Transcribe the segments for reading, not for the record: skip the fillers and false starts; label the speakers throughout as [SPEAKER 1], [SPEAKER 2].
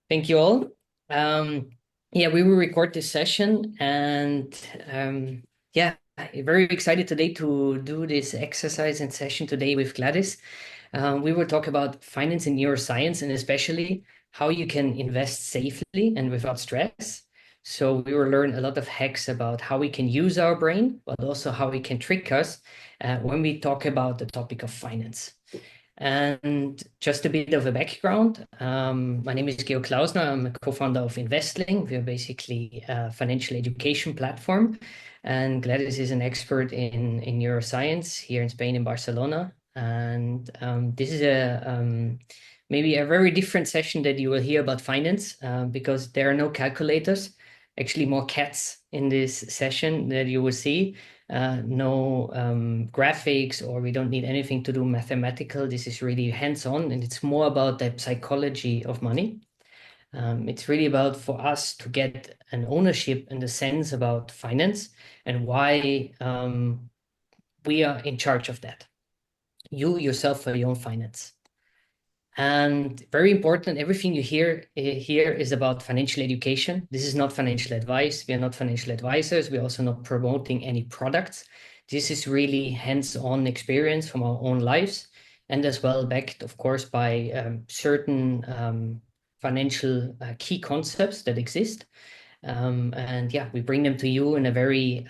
[SPEAKER 1] Thank you all. Um, yeah, we will record this session and yeah, very excited today to do this exercise and session today with Gladys. We will talk about finance and neuroscience and especially how you can invest safely and without stress. So we will learn a lot of hacks about how we can use our brain, but also how we can trick us when we talk about the topic of finance. And just a bit of a background. My name is Georg Klausner. I'm a co-founder of Investling. We're basically a financial education platform. And Gladys is an expert in neuroscience here in Spain, in Barcelona. And this is maybe a very different session that you will hear about finance because there are no calculators, actually more cats in this session that you will see no graphics, or we don't need anything to do mathematical. This is really hands-on, and it's more about the psychology of money. It's really about for us to get an ownership and a sense about finance and why we are in charge of that. You yourself for your own finance. And very important, everything you hear here is about financial education. This is not financial advice. We are not financial advisors. We're also not promoting any products. This is really hands-on experience from our own lives, and as well backed, of course, by certain financial key concepts that exist. And yeah, we bring them to you in a very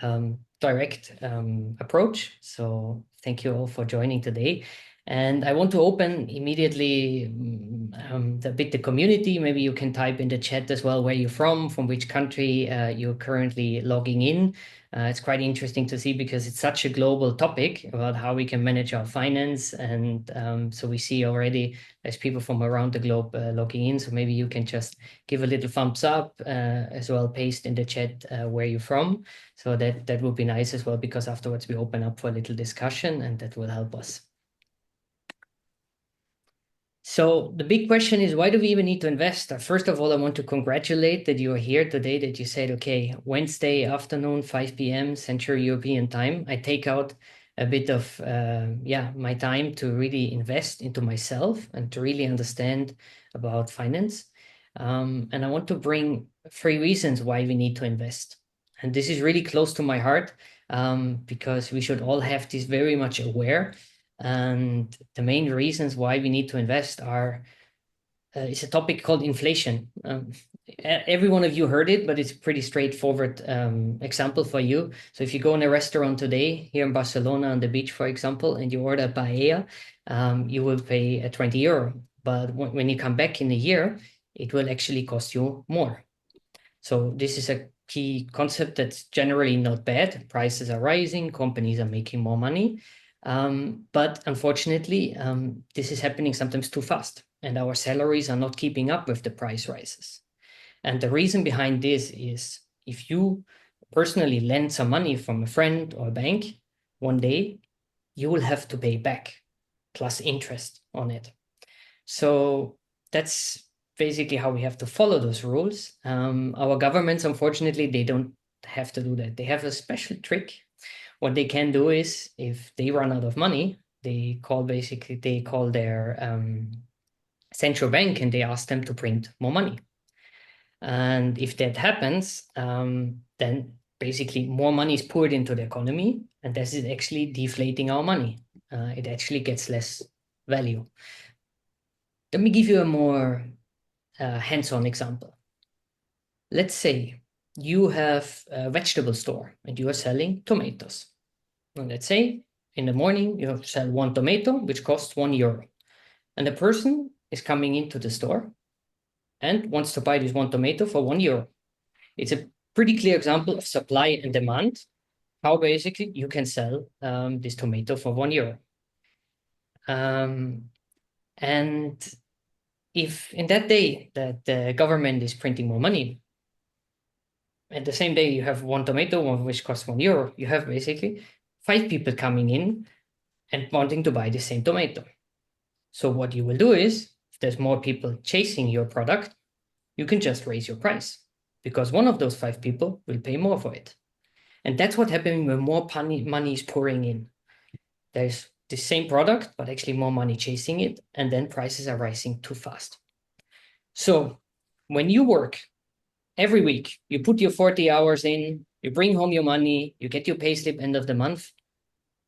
[SPEAKER 1] direct approach. So thank you all for joining today. And I want to open immediately the community. Maybe you can type in the chat as well where you're from which country you're currently logging in. It's quite interesting to see because it's such a global topic about how we can manage our finance. And so we see already there's people from around the globe logging in. So maybe you can just give a little thumbs up as well, paste in the chat where you're from. So that would be nice as well, because afterwards we open up for a little discussion and that will help us. So the big question is, why do we even need to invest? First of all, I want to congratulate that you are here today, that you said, okay, Wednesday afternoon, 5 p.m. Central European time. I take out a bit of my time to really invest into myself and to really understand about finance. And I want to bring 3 reasons why we need to invest. And this is really close to my heart because we should all have this very much aware. And the main reasons why we need to invest are, it's a topic called inflation. Every one of you heard it, but it's a pretty straightforward example for you. So if you go in a restaurant today, here in Barcelona on the beach, for example, and you order paella, you will pay 20 euro. But when you come back in a year, it will actually cost you more. So this is a key concept that's generally not bad. Prices are rising, companies are making more money. But unfortunately, this is happening sometimes too fast, and our salaries are not keeping up with the price rises. And the reason behind this is if you personally lend some money from a friend or a bank, one day you will have to pay back plus interest on it. So that's basically how we have to follow those rules. Our governments, unfortunately, they don't have to do that. They have a special trick. What they can do is, if they run out of money, they call their central bank and they ask them to print more money. And if that happens, then basically more money is poured into the economy, and this is actually deflating our money. It actually gets less value. Let me give you a more hands-on example. Let's say you have a vegetable store and you are selling tomatoes. And let's say in the morning you sell 1 tomato, which costs 1 euro. And the person is coming into the store and wants to buy this 1 tomato for 1 euro. It's a pretty clear example of supply and demand, how basically you can sell this tomato for 1 euro. And if in that day that the government is printing more money, and the same day you have 1 tomato, one which costs 1 euro, you have basically 5 people coming in and wanting to buy the same tomato. So what you will do is, if there's more people chasing your product, you can just raise your price because one of those 5 people will pay more for it. And that's what happens when more money is pouring in. There's the same product, but actually more money chasing it, and then prices are rising too fast. So when you work every week, you put your 40 hours in, you bring home your money, you get your payslip end of the month.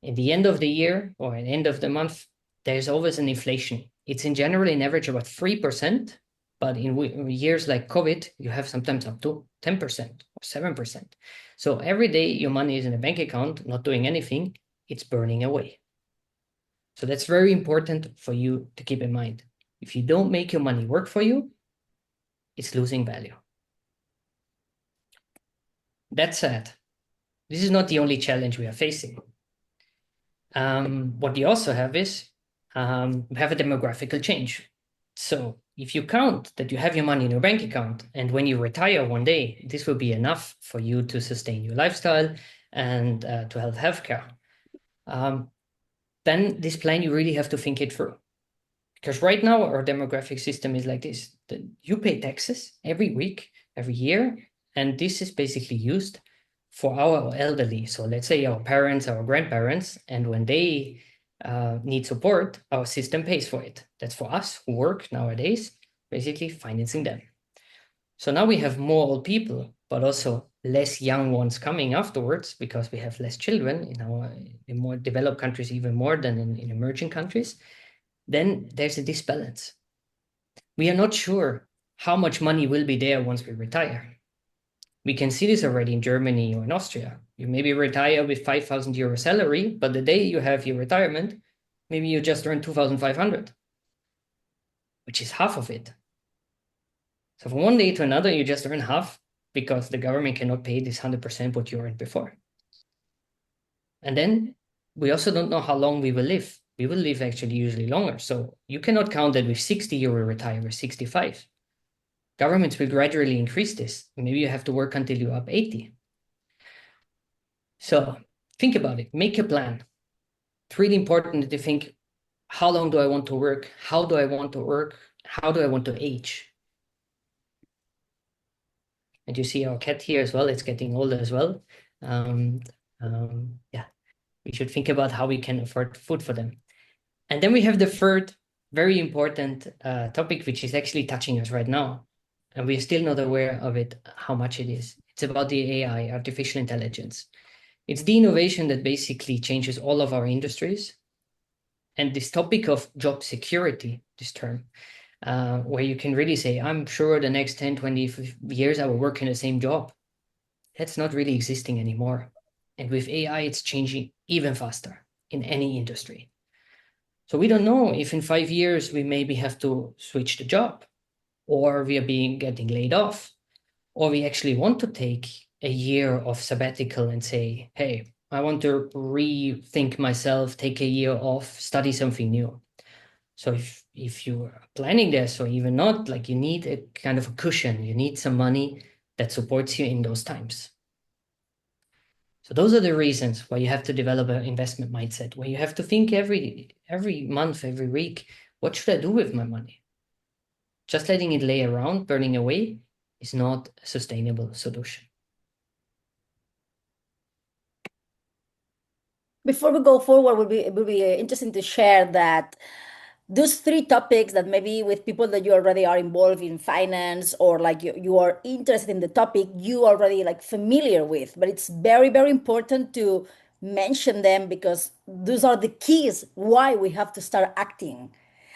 [SPEAKER 1] At the end of the year or at the end of the month, there's always an inflation. It's in general in average about 3%, but in years like COVID, you have sometimes up to 10% or 7%. So every day your money is in a bank account, not doing anything, it's burning away. So that's very important for you to keep in mind. If you don't make your money work for you, it's losing value. That said, this is not the only challenge we are facing. What we also have is we have a demographical change. So if you count that you have your money in your bank account, and when you retire one day, this will be enough for you to sustain your lifestyle and to have healthcare, then this plan, you really have to think it through. Because right now, our demographic system is like this. You pay taxes every week, every year, and this is basically used for our elderly. So let's say our parents, our grandparents, and when they need support, our system pays for it. That's for us who work nowadays, basically financing them. So now we have more old people, but also less young ones coming afterwards because we have less children in more developed countries, even more than in emerging countries. Then there's a disbalance. We are not sure how much money will be there once we retire. We can see this already in Germany or in Austria. You maybe retire with 5,000 euro salary, but the day you have your retirement, maybe you just earn 2,500, which is half of it. So from one day to another, you just earn half because the government cannot pay this 100% what you earned before. And then we also don't know how long we will live. We will live actually usually longer. So you cannot count that with 60 you will retire with 65. Governments will gradually increase this. Maybe you have to work until you're up 80. So think about it, make a plan. It's really important to think, how long do I want to work? How do I want to work? How do I want to age? And you see our cat here as well, it's getting older as well. Yeah, we should think about how we can afford food for them. And then we have the third very important topic, which is actually touching us right now. And we're still not aware of it, how much it is. It's about the AI, artificial intelligence. It's the innovation that basically changes all of our industries. And this topic of job security, this term, where you can really say, I'm sure the next 10, 20 years I will work in the same job. That's not really existing anymore. And with AI, it's changing even faster in any industry. So we don't know if in 5 years we maybe have to switch the job, or we are getting laid off, or we actually want to take a year of sabbatical and say, hey, I want to rethink myself, take a year off, study something new. So if you are planning this or even not, like you need a kind of a cushion, you need some money that supports you in those times. So those are the reasons why you have to develop an investment mindset, where you have to think every month, every week, what should I do with my money? Just letting it lay around, burning away, is not a sustainable solution.
[SPEAKER 2] Before we go forward, it would be interesting to share that those three topics that maybe with people that you already are involved in finance or like you are interested in the topic, you already like familiar with, but it's very, very important to mention them because those are the keys why we have to start acting.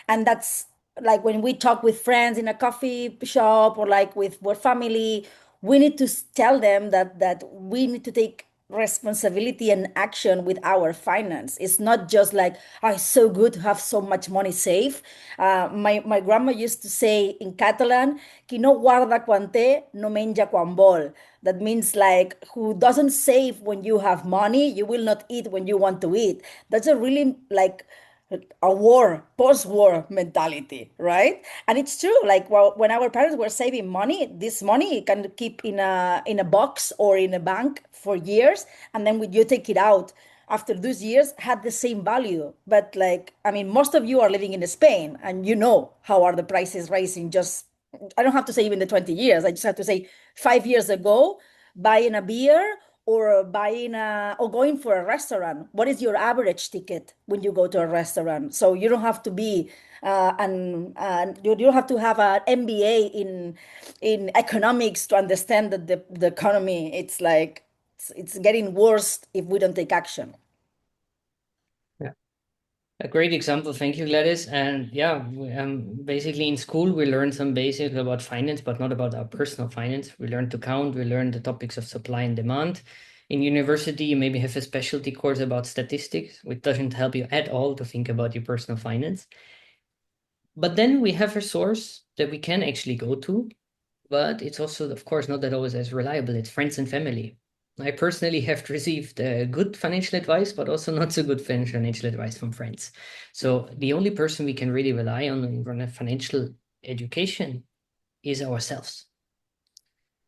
[SPEAKER 2] And that's like when we talk with friends in a coffee shop or like with our family, we need to tell them that we need to take responsibility and action with our finance. It's not just like, oh, it's so good to have so much money saved. My grandma used to say in Catalan, qui no guarda quan té, no menja quan vol. That means like, who doesn't save when you have money, you will not eat when you want to eat. That's a really like a war, post-war mentality, right? And it's true. Like, well, when our parents were saving money, this money can keep in a box or in a bank for years, and then when you take it out after those years, had the same value. But like, I mean, most of you are living in Spain, and you know how are the prices rising. Just, I don't have to say even the 20 years. I just have to say 5 years ago, buying a beer or buying or going for a restaurant, what is your average ticket when you go to a restaurant? So you don't have to be And you don't have to have an MBA in economics to understand that the economy, it's like it's getting worse if we don't take action.
[SPEAKER 1] Yeah. A great example. Thank you, Gladys. And yeah, basically in school, we learn some basics about finance, but not about our personal finance. We learn to count, we learn the topics of supply and demand. In university, you maybe have a specialty course about statistics, which doesn't help you at all to think about your personal finance. But then we have a source that we can actually go to, but it's also, of course, not that always as reliable. It's friends and family. I personally have received good financial advice, but also not so good financial advice from friends. So the only person we can really rely on in financial education is ourselves.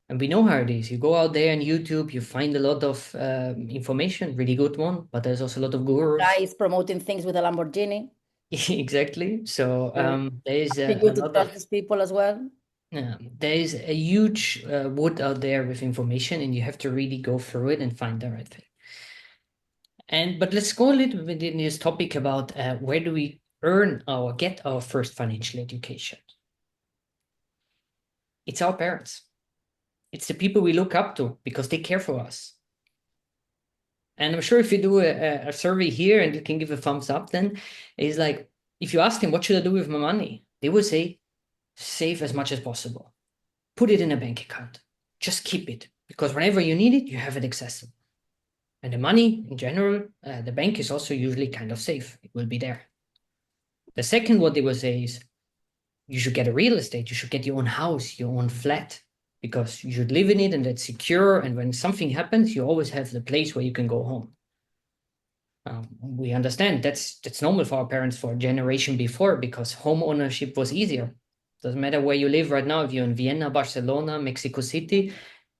[SPEAKER 1] And we know how it is. You go out there on YouTube, you find a lot of information, really good one, but there's also a lot of gurus.
[SPEAKER 2] Guys promoting things with a Lamborghini.
[SPEAKER 1] Exactly. So
[SPEAKER 2] So
[SPEAKER 1] there's
[SPEAKER 2] be
[SPEAKER 1] a
[SPEAKER 2] good to
[SPEAKER 1] lot
[SPEAKER 2] trust
[SPEAKER 1] of
[SPEAKER 2] these people as well.
[SPEAKER 1] there is a huge wood out there with information, and you have to really go through it and find the right thing. But let's go a little bit in this topic about where do we get our first financial education? It's our parents. It's the people we look up to because they care for us. And I'm sure if you do a survey here and you can give a thumbs up, then it's like, if you ask them, what should I do with my money? They will say, save as much as possible. Put it in a bank account. Just keep it because whenever you need it, you have it accessible. And the money in general, the bank is also usually kind of safe. It will be there. The second, what they will say is, you should get a real estate. You should get your own house, your own flat, because you should live in it and that's secure. And when something happens, you always have the place where you can go home. We understand that's normal for our parents for a generation before because home ownership was easier. Doesn't matter where you live right now, if you're in Vienna, Barcelona, Mexico City,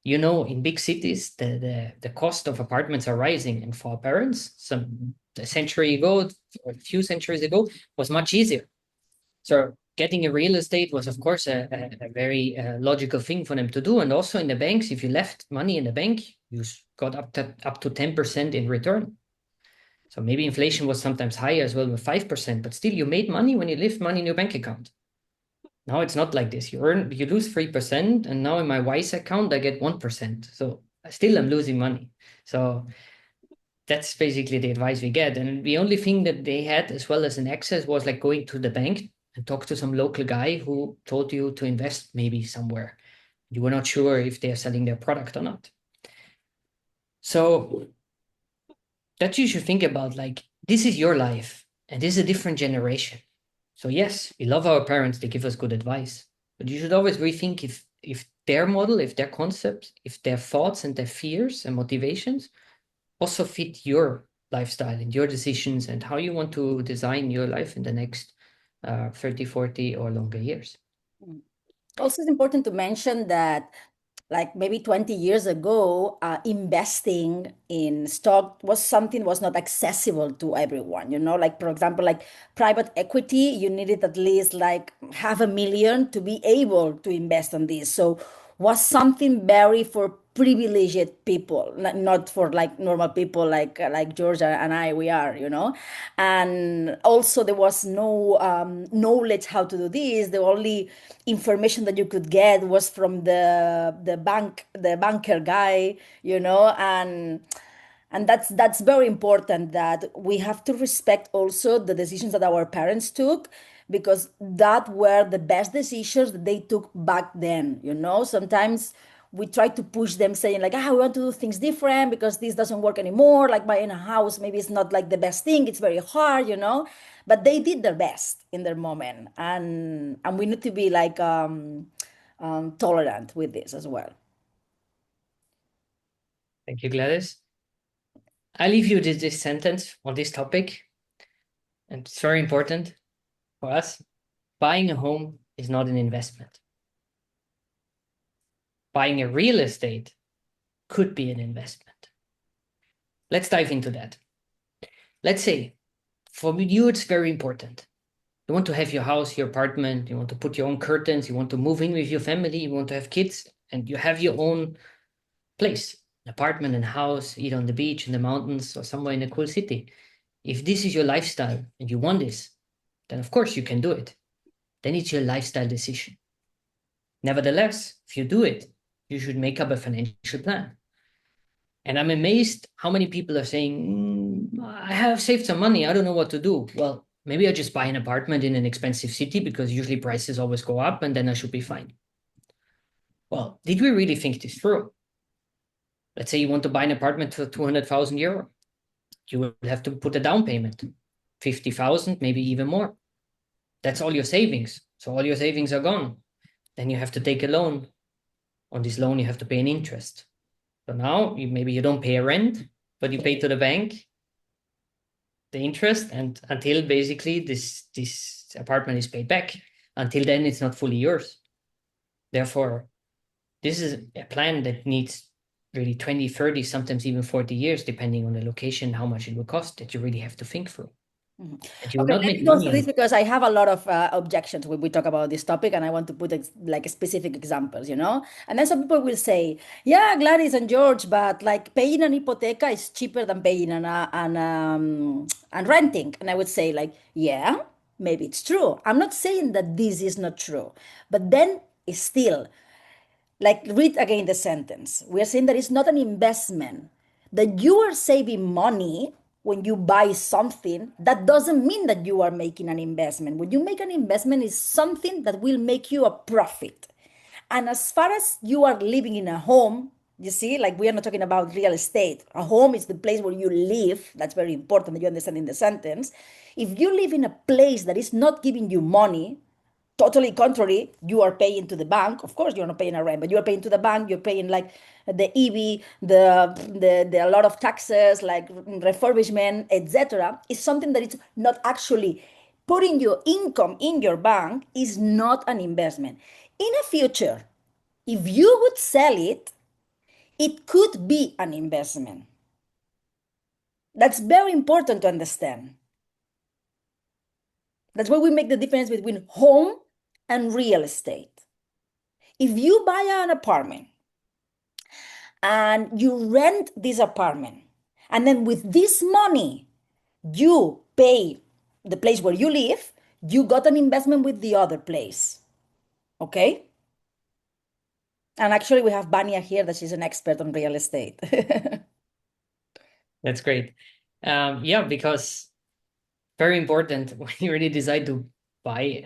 [SPEAKER 1] in big cities, the cost of apartments are rising. And for our parents, a century ago or a few centuries ago, was much easier. So getting a real estate was, of course, a very logical thing for them to do. And also in the banks, if you left money in the bank, you got up to 10% in return. So maybe inflation was sometimes higher as well with 5%, but still you made money when you left money in your bank account. Now it's not like this. You lose 3%, and now in my Wise account, I get 1%. So still I'm losing money. So that's basically the advice we get. And the only thing that they had as well as an access was like going to the bank and talk to some local guy who told you to invest maybe somewhere. You were not sure if they're selling their product or not. So that you should think about, like, this is your life and this is a different generation. So yes, we love our parents, they give us good advice, but you should always rethink if their model, if their concepts, if their thoughts and their fears and motivations also fit your lifestyle and your decisions and how you want to design your life in the next 30, 40 or longer years.
[SPEAKER 2] Also, it's important to mention that like maybe 20 years ago, investing in stock was not accessible to everyone. Like for example, like private equity, you needed at least like 500,000 to be able to invest on this. So was something very for privileged people, not for like normal people like Georgia and I we are, and also there was no knowledge how to do this. The only information that you could get was from the banker guy, and that's very important, that we have to respect also the decisions that our parents took, because that were the best decisions that they took back then. Sometimes we try to push them saying like, we want to do things different because this doesn't work anymore, like buying a house maybe it's not like the best thing, it's very hard, but they did their best in their moment, and we need to be like tolerant with this as well.
[SPEAKER 1] Thank you, Gladys. I leave you this sentence on this topic, and it's very important for us. Buying a home is not an investment. Buying a real estate could be an investment. Let's dive into that. Let's say for you, it's very important. You want to have your house, your apartment, you want to put your own curtains, you want to move in with your family, you want to have kids, and you have your own place, an apartment and house, either on the beach, in the mountains, or somewhere in a cool city. If this is your lifestyle and you want this, then of course you can do it. Then it's your lifestyle decision. Nevertheless, if you do it, you should make up a financial plan. And I'm amazed how many people are saying, I have saved some money. I don't know what to do. Well, maybe I just buy an apartment in an expensive city because usually prices always go up and then I should be fine. Well, did we really think this through? Let's say you want to buy an apartment for 200,000 euro. You will have to put a down payment, 50,000, maybe even more. That's all your savings. So all your savings are gone. Then you have to take a loan. On this loan, you have to pay an interest. So now maybe you don't pay a rent, but you pay to the bank the interest, and until basically this apartment is paid back. Until then, it's not fully yours. Therefore, this is a plan that needs really 20, 30, sometimes even 40 years, depending on the location, how much it will cost, that you really have to think through.
[SPEAKER 2] Mhm.
[SPEAKER 1] That you will
[SPEAKER 2] Okay,
[SPEAKER 1] not
[SPEAKER 2] let
[SPEAKER 1] make
[SPEAKER 2] me go through
[SPEAKER 1] money
[SPEAKER 2] this
[SPEAKER 1] on.
[SPEAKER 2] because I have a lot of objections when we talk about this topic, and I want to put like specific examples, you know? And then some people will say, yeah, Gladys and George, but like paying an hypotheca is cheaper than paying and renting. And I would say, like, yeah, maybe it's true. I'm not saying that this is not true, but then it's still. Like, read again the sentence. We are saying that it's not an investment. That you are saving money when you buy something, that doesn't mean that you are making an investment. When you make an investment, is something that will make you a profit. And as far as you are living in a home, you see, like we are not talking about real estate. A home is the place where you live. That's very important that you understand in the sentence. If you live in a place that is not giving you money, totally contrary, you are paying to the bank. Of course you're not paying a rent, but you're paying to the bank. You're paying like the EV, the a lot of taxes, like refurbishment, etc. Is something that it's not actually putting your income in your bank, is not an investment. In the future, if you would sell it, it could be an investment. That's very important to understand. That's why we make the difference between home and real estate. If you buy an apartment and you rent this apartment, and then with this money, you pay the place where you live, you got an investment with the other place. Okay? And actually, we have Bania here that she's an expert on real estate.
[SPEAKER 1] That's great. Yeah, because very important when you really decide to buy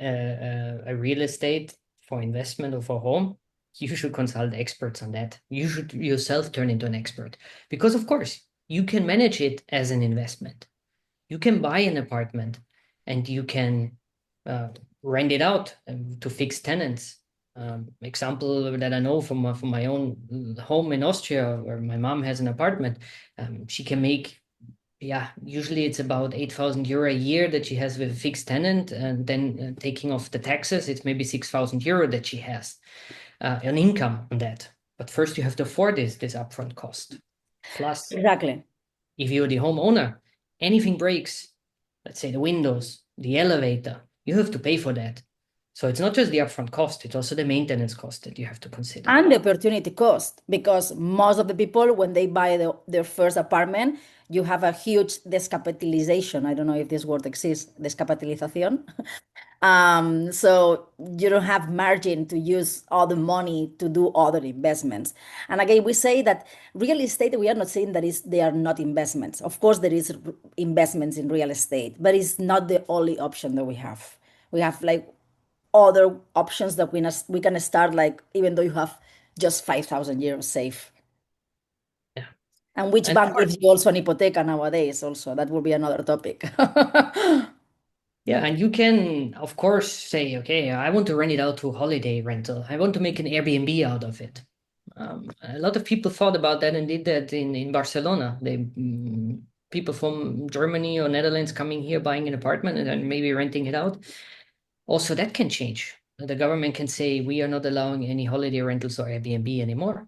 [SPEAKER 1] a real estate for investment or for home, you should consult experts on that. You should yourself turn into an expert because, of course, you can manage it as an investment. You can buy an apartment and you can uh, rent it out to fixed tenants. Example that I know from my own home in Austria, where my mom has an apartment, she can make, yeah, usually it's about 8,000 euro a year that she has with a fixed tenant, and then taking off the taxes, it's maybe 6,000 euro that she has an income on that. But first you have to afford this upfront cost. Plus,
[SPEAKER 2] Exactly.
[SPEAKER 1] if you're the homeowner, anything breaks, let's say the windows, the elevator, you have to pay for that. So it's not just the upfront cost, it's also the maintenance cost that you have to consider.
[SPEAKER 2] And the opportunity cost, because most of the people, when they buy their first apartment, you have a huge descapitalization. I don't know if this word exists, descapitalización. So you don't have margin to use all the money to do other investments. And again, we say that real estate, we are not saying that they are not investments. Of course, there is investments in real estate, but it's not the only option that we have. We have like other options that we can start, like even though you have just 5,000 euros safe.
[SPEAKER 1] Yeah.
[SPEAKER 2] And which
[SPEAKER 1] And
[SPEAKER 2] bank gives you also an hypotheca nowadays? Also, that will be another topic.
[SPEAKER 1] yeah, and you can, of course, say, okay, I want to rent it out to holiday rental. I want to make an Airbnb out of it. A lot of people thought about that and did that in Barcelona. People from Germany or Netherlands coming here, buying an apartment and then maybe renting it out. Also, that can change. The government can say, we are not allowing any holiday rentals or Airbnb anymore.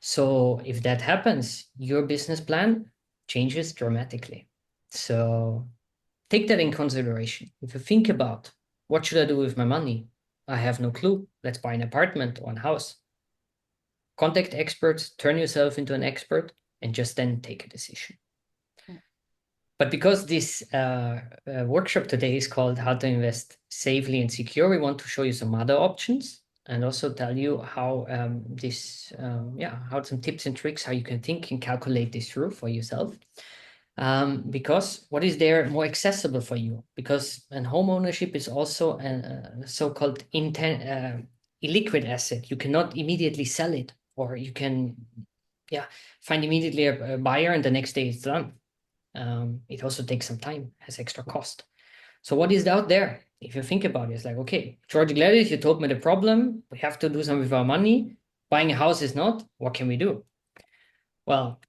[SPEAKER 1] So if that happens, your business plan changes dramatically. So take that in consideration. If you think about what should I do with my money? I have no clue. Let's buy an apartment or a house. Contact experts, turn yourself into an expert, and just then take a decision. But because this workshop today is called How to Invest Safely and Secure, we want to show you some other options and also tell you how how some tips and tricks, how you can think and calculate this through for yourself. Because what is there more accessible for you? Because home ownership is also a so-called illiquid asset. You cannot immediately sell it, or you can, find immediately a buyer and the next day it's done. It also takes some time, has extra cost. So what is out there? If you think about it, it's like, okay, George, Gladys, you told me the problem. We have to do something with our money. Buying a house is not. What can we do? Well,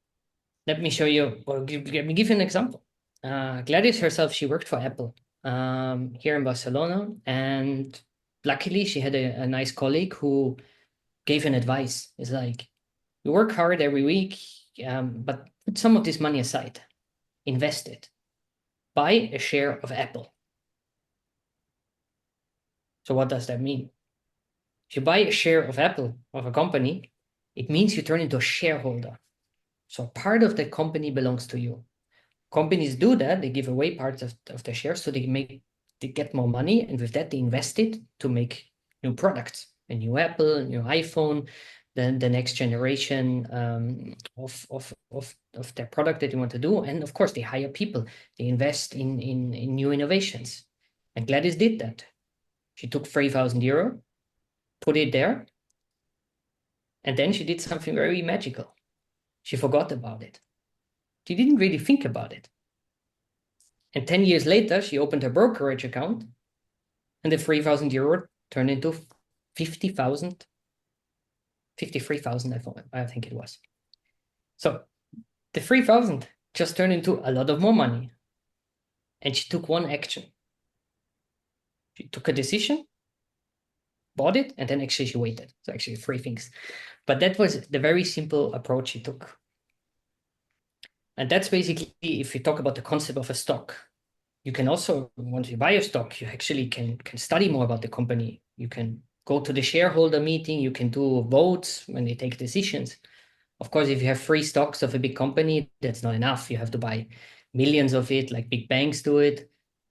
[SPEAKER 1] let me show you, or let me give you an example. Gladys herself, she worked for Apple here in Barcelona. And luckily, she had a nice colleague who gave an advice. It's like, you work hard every week, but put some of this money aside, invest it, buy a share of Apple. So what does that mean? If you buy a share of Apple, of a company, it means you turn into a shareholder. So part of the company belongs to you. Companies do that, they give away parts of their shares so they get more money, and with that they invest it to make new products, a new Apple, a new iPhone, then the next generation of their product that they want to do. And of course they hire people, they invest in new innovations. And Gladys did that. She took 3,000 euro, put it there, and then she did something very magical. She forgot about it. She didn't really think about it. And 10 years later, she opened her brokerage account, and the 3,000 euro turned into 50,000, 53,000, I think it was. So the 3,000 just turned into a lot of more money. And she took one action. She took a decision, bought it, and then actually she waited. So actually 3 things. But that was the very simple approach she took. And that's basically, if you talk about the concept of a stock, you can also, once you buy a stock, you actually can study more about the company. You can go to the shareholder meeting, you can do votes when they take decisions. Of course, if you have free stocks of a big company, that's not enough. You have to buy millions of it, like big banks do it.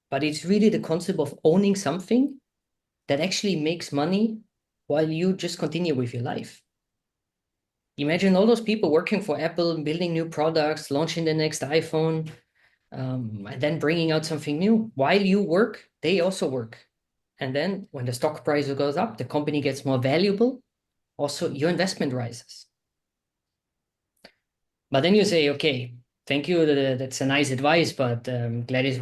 [SPEAKER 1] But it's really the concept of owning something that actually makes money while you just continue with your life. Imagine all those people working for Apple, building new products, launching the next iPhone, and then bringing out something new. While you work, they also work. And then when the stock price goes up, the company gets more valuable. Also, your investment rises. But then you say, okay, thank you. That's a nice advice. But Gladys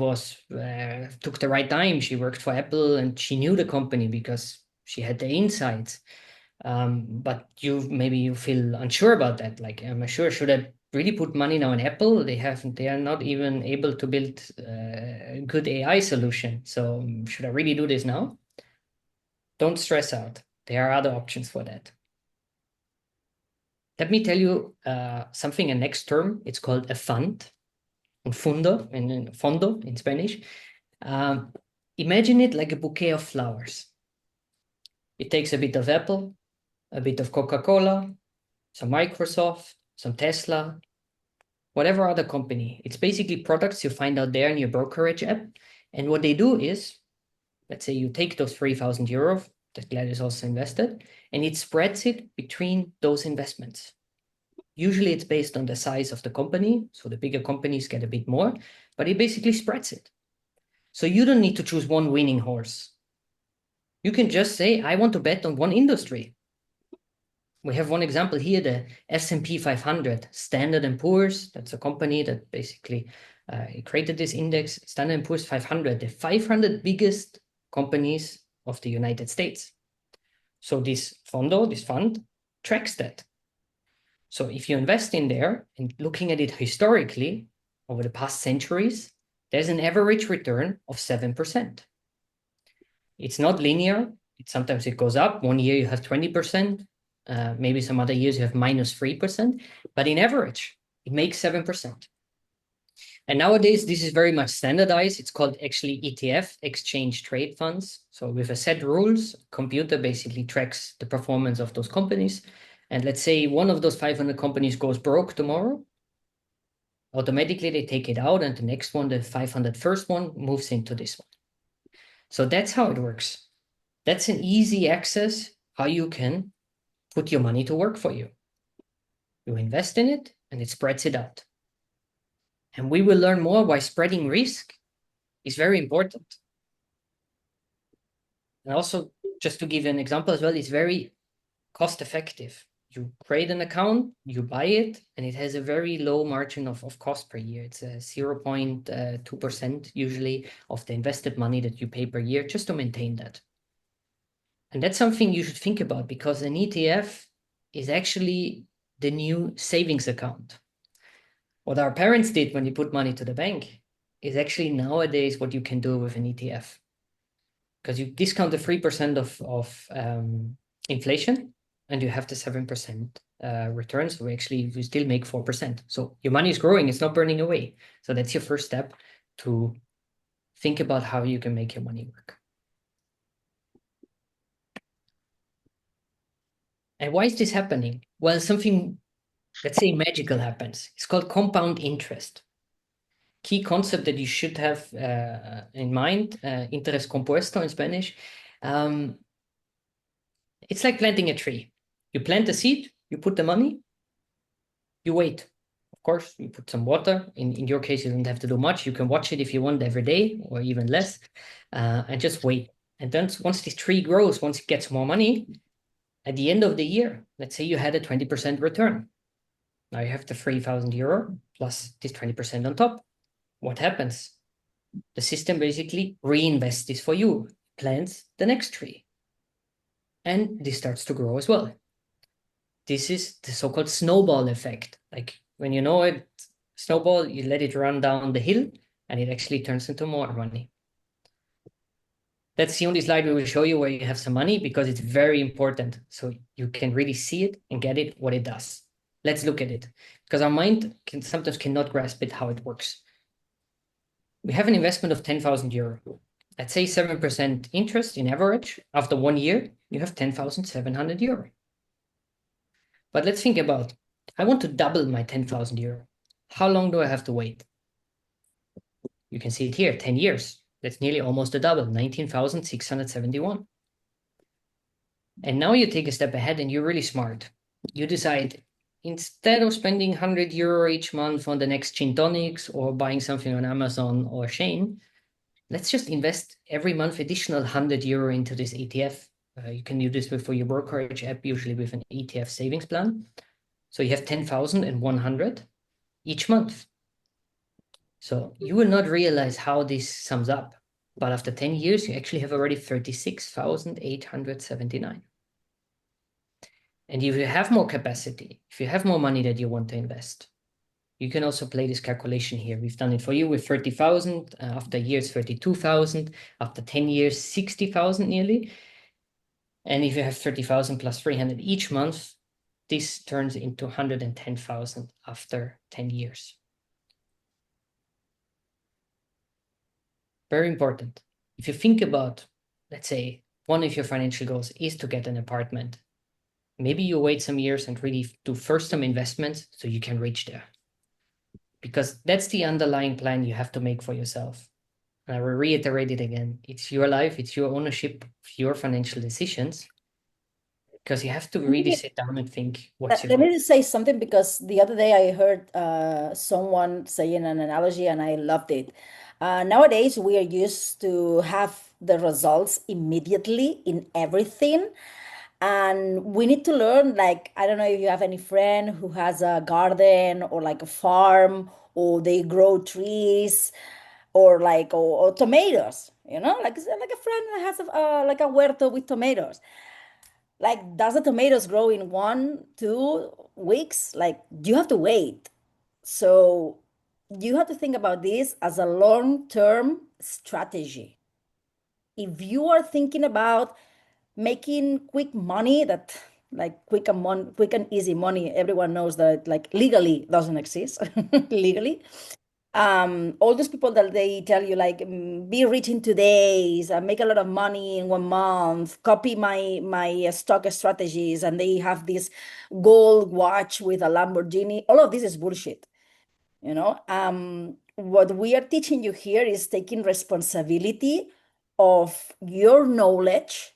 [SPEAKER 1] took the right time. She worked for Apple and she knew the company because she had the insights. But maybe you feel unsure about that. Like, am I sure? Should I really put money now in Apple? They are not even able to build a good AI solution. So should I really do this now? Don't stress out. There are other options for that. Let me tell you something, a next term. It's called a fund, un fondo in Spanish. Imagine it like a bouquet of flowers. It takes a bit of Apple, a bit of Coca-Cola, some Microsoft, some Tesla, whatever other company. It's basically products you find out there in your brokerage app. And what they do is, let's say you take those 3,000 euro that Gladys also invested, and it spreads it between those investments. Usually it's based on the size of the company. So the bigger companies get a bit more, but it basically spreads it. So you don't need to choose one winning horse. You can just say, I want to bet on one industry. We have one example here, the S&P 500, Standard & Poor's. That's a company that basically created this index, Standard & Poor's 500, the 500 biggest companies of the United States. So this fund, tracks that. So if you invest in there and looking at it historically over the past centuries, there's an average return of 7%. It's not linear. Sometimes it goes up. One year you have 20%. Maybe some other years you have minus 3%. But in average, it makes 7%. And nowadays, this is very much standardized. It's called actually ETF, exchange trade funds. So with a set rules, computer basically tracks the performance of those companies. And let's say one of those 500 companies goes broke tomorrow. automatically they take it out, and the next one, the 500 first one, moves into this one. So that's how it works. That's an easy access how you can put your money to work for you. You invest in it and it spreads it out. And we will learn more why spreading risk is very important. And also, just to give you an example as well, it's very cost effective. You create an account, you buy it, and it has a very low margin of cost per year. It's 0.2% usually of the invested money that you pay per year just to maintain that. And that's something you should think about, because an ETF is actually the new savings account. What our parents did when you put money to the bank is actually nowadays what you can do with an ETF. Because you discount the 3% of inflation, and you have the 7% return. So actually, you still make 4%. So your money is growing, it's not burning away. So that's your first step to think about how you can make your money work. And why is this happening? Well, something, let's say, magical happens. It's called compound interest. Key concept that you should have in mind, interés compuesto in Spanish. It's like planting a tree. You plant the seed, you put the money, you wait. Of course, you put some water. In your case, you don't have to do much. You can watch it if you want every day or even less, and just wait. And then once this tree grows, once it gets more money, at the end of the year, let's say you had a 20% return. Now you have the 3,000 euro plus this 20% on top. What happens? The system basically reinvests this for you, plants the next tree. And this starts to grow as well. This is the so-called snowball effect. Like when you know it, snowball, you let it run down the hill and it actually turns into more money. That's the only slide we will show you where you have some money, because it's very important. So you can really see it and get it, what it does. Let's look at it, because our mind sometimes cannot grasp it, how it works. We have an investment of 10,000 euro. Let's say 7% interest in average. After 1 year, you have 10,700 euro. But let's think about, I want to double my 10,000 euro. How long do I have to wait? You can see it here, 10 years. That's nearly almost a double, 19,671. And now you take a step ahead and you're really smart. You decide, instead of spending 100 euro each month on the next gin tonics or buying something on Amazon or Shane, let's just invest every month additional 100 euro into this ETF. You can do this for your brokerage app, usually with an ETF savings plan. So you have 10,100 each month. So you will not realize how this sums up, but after 10 years, you actually have already 36,879. And if you have more capacity, if you have more money that you want to invest, you can also play this calculation here. We've done it for you with 30,000, after years, 32,000, after 10 years, 60,000 nearly. And if you have 30,000 plus 300 each month, this turns into 110,000 after 10 years. Very important. If you think about, let's say, one of your financial goals is to get an apartment. Maybe you wait some years and really do first some investments so you can reach there. Because that's the underlying plan you have to make for yourself. And I will reiterate it again. It's your life, it's your ownership of your financial decisions. Because you have to really sit down and think, what's your
[SPEAKER 2] Let
[SPEAKER 1] goal?
[SPEAKER 2] me just say something, because the other day I heard someone saying an analogy and I loved it. Nowadays, we are used to have the results immediately in everything. And we need to learn, like, I don't know if you have any friend who has a garden or like a farm, or they grow trees, or like, or tomatoes, like a friend that has like a huerto with tomatoes. Like, does the tomatoes grow in 1, 2 weeks? Like, you have to wait. So you have to think about this as a long-term strategy. If you are thinking about making quick money, that like quick and easy money, everyone knows that like legally doesn't exist legally. All those people that they tell you like, be rich in 2 days, make a lot of money in 1 month, copy my stock strategies, and they have this gold watch with a Lamborghini. All of this is bullshit. What we are teaching you here is taking responsibility of your knowledge,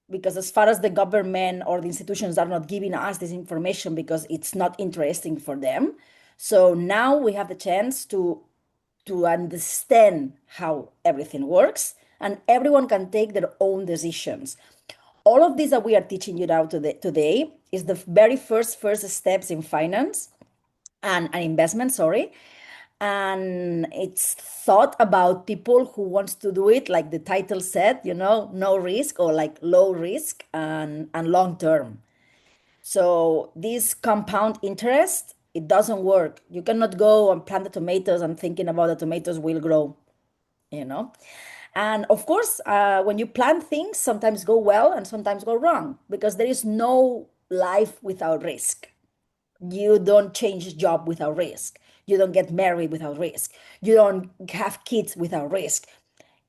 [SPEAKER 2] because as far as the government or the institutions are not giving us this information because it's not interesting for them. So now we have the chance to understand how everything works, and everyone can take their own decisions. All of this that we are teaching you now today is the very first steps in finance and investment, sorry. And it's thought about people who wants to do it like the title said, no risk, or like low risk and long term. So this compound interest, it doesn't work. You cannot go and plant the tomatoes and thinking about the tomatoes will grow, you know. And of course, when you plan things, sometimes go well and sometimes go wrong, because there is no life without risk. You don't change job without risk. You don't get married without risk. You don't have kids without risk.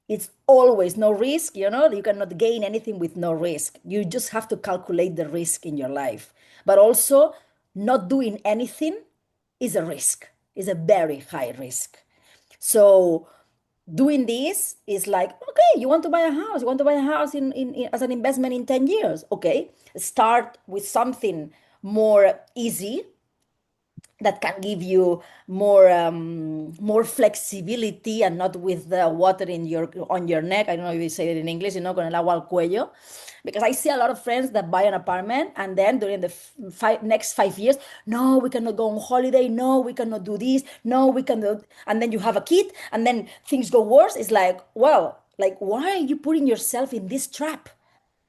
[SPEAKER 2] It's always no risk. You cannot gain anything with no risk. You just have to calculate the risk in your life. But also, not doing anything is a risk, is a very high risk. So doing this is like, okay, you want to buy a house, you want to buy a house as an investment in 10 years. Okay, start with something more easy that can give you more flexibility, and not with the water in your on your neck. I don't know if you say it in English, con el agua al cuello. Because I see a lot of friends that buy an apartment, and then during the next 5 years, no, we cannot go on holiday, no, we cannot do this, no, we cannot. And then you have a kid, and then things go worse. It's like, well, like, why are you putting yourself in this trap?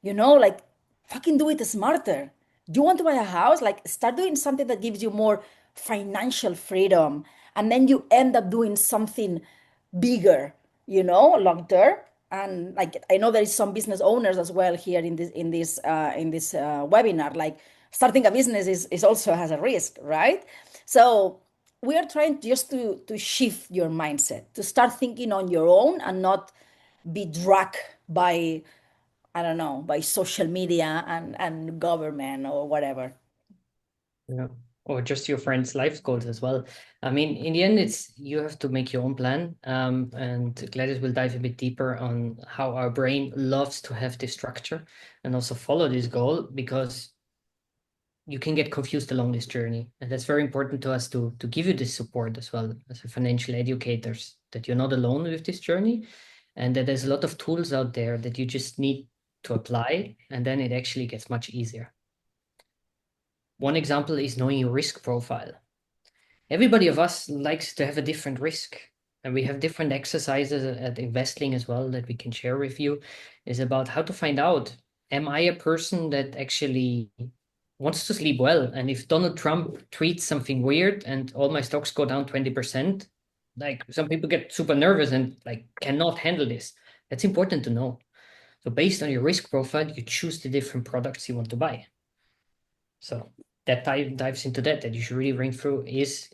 [SPEAKER 2] Like, fucking do it smarter. You want to buy a house? Like, start doing something that gives you more financial freedom. And then you end up doing something bigger, long term. And like, I know there is some business owners as well here in this webinar. Like, starting a business is also has a risk, right? So we are trying just to shift your mindset, to start thinking on your own and not be dragged by, I don't know, by social media and government or whatever.
[SPEAKER 1] Yeah. Or just your friends' life goals as well. I mean, in the end, it's you have to make your own plan. And Gladys will dive a bit deeper on how our brain loves to have this structure and also follow this goal, because you can get confused along this journey. And that's very important to us to give you this support as well as a financial educators, that you're not alone with this journey, and that there's a lot of tools out there that you just need to apply, and then it actually gets much easier. One example is knowing your risk profile. Everybody of us likes to have a different risk, and we have different exercises at investing as well that we can share with you. Is about how to find out, am I a person that actually wants to sleep well? And if Donald Trump tweets something weird and all my stocks go down 20%, like, some people get super nervous and like cannot handle this. That's important to know. So based on your risk profile, you choose the different products you want to buy. So that dives into that you should really bring through, is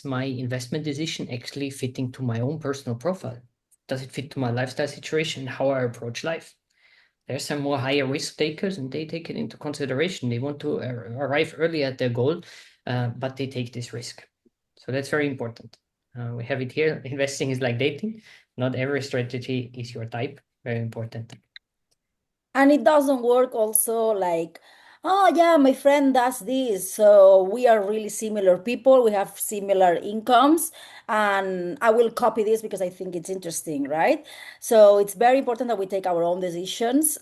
[SPEAKER 1] my investment decision actually fitting to my own personal profile? Does it fit to my lifestyle situation and how I approach life? There's some more higher risk takers, and they take it into consideration. They want to arrive early at their goal, but they take this risk. So that's very important. We have it here. Investing is like dating. Not every strategy is your type. Very important.
[SPEAKER 2] And it doesn't work also like, oh yeah, my friend does this, so we are really similar people, we have similar incomes, and I will copy this because I think it's interesting, right? So it's very important that we take our own decisions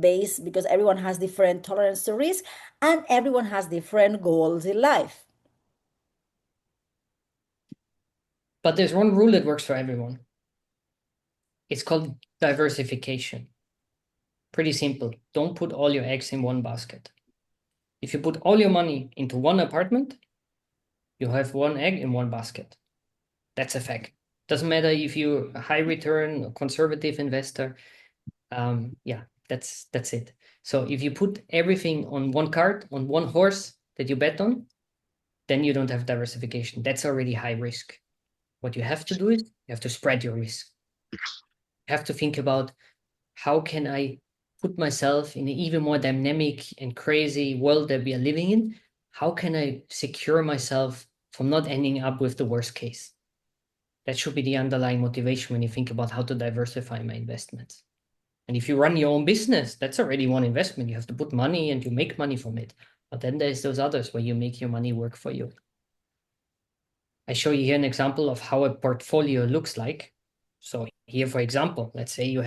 [SPEAKER 2] based, because everyone has different tolerance to risk, and everyone has different goals in life.
[SPEAKER 1] But there's one rule that works for everyone. It's called diversification. Pretty simple. Don't put all your eggs in one basket. If you put all your money into one apartment, you have one egg in one basket. That's a fact. Doesn't matter if you're a high return or conservative investor. Yeah, that's it. So if you put everything on one card, on one horse that you bet on, then you don't have diversification. That's already high risk. What you have to do is you have to spread your risk. You have to think about, how can I put myself in an even more dynamic and crazy world that we are living in? How can I secure myself from not ending up with the worst case? That should be the underlying motivation when you think about how to diversify my investments. And if you run your own business, that's already one investment. You have to put money and you make money from it. But then there's those others where you make your money work for you. I show you here an example of how a portfolio looks like. So here, for example, let's say you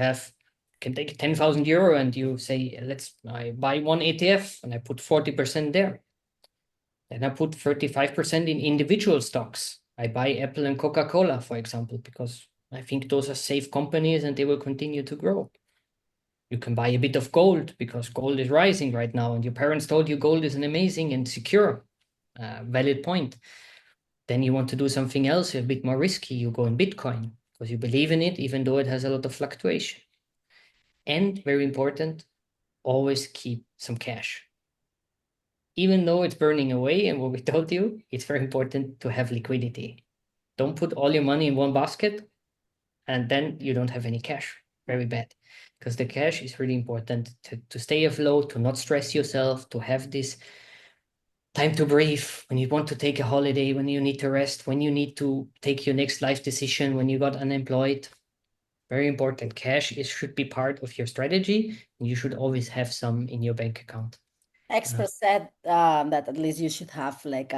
[SPEAKER 1] can take 10,000 euro and you say, I buy one ETF and I put 40% there. Then I put 35% in individual stocks. I buy Apple and Coca-Cola, for example, because I think those are safe companies and they will continue to grow. You can buy a bit of gold because gold is rising right now, and your parents told you gold is an amazing and secure, valid point. Then you want to do something else a bit more risky. You go in Bitcoin because you believe in it, even though it has a lot of fluctuation. And very important, always keep some cash. Even though it's burning away and what we told you, it's very important to have liquidity. Don't put all your money in one basket and then you don't have any cash. Very bad. Because the cash is really important to stay afloat, to not stress yourself, to have this time to breathe, when you want to take a holiday, when you need to rest, when you need to take your next life decision, when you got unemployed. Very important. Cash should be part of your strategy. And you should always have some in your bank account.
[SPEAKER 2] Experts said that at least you should have like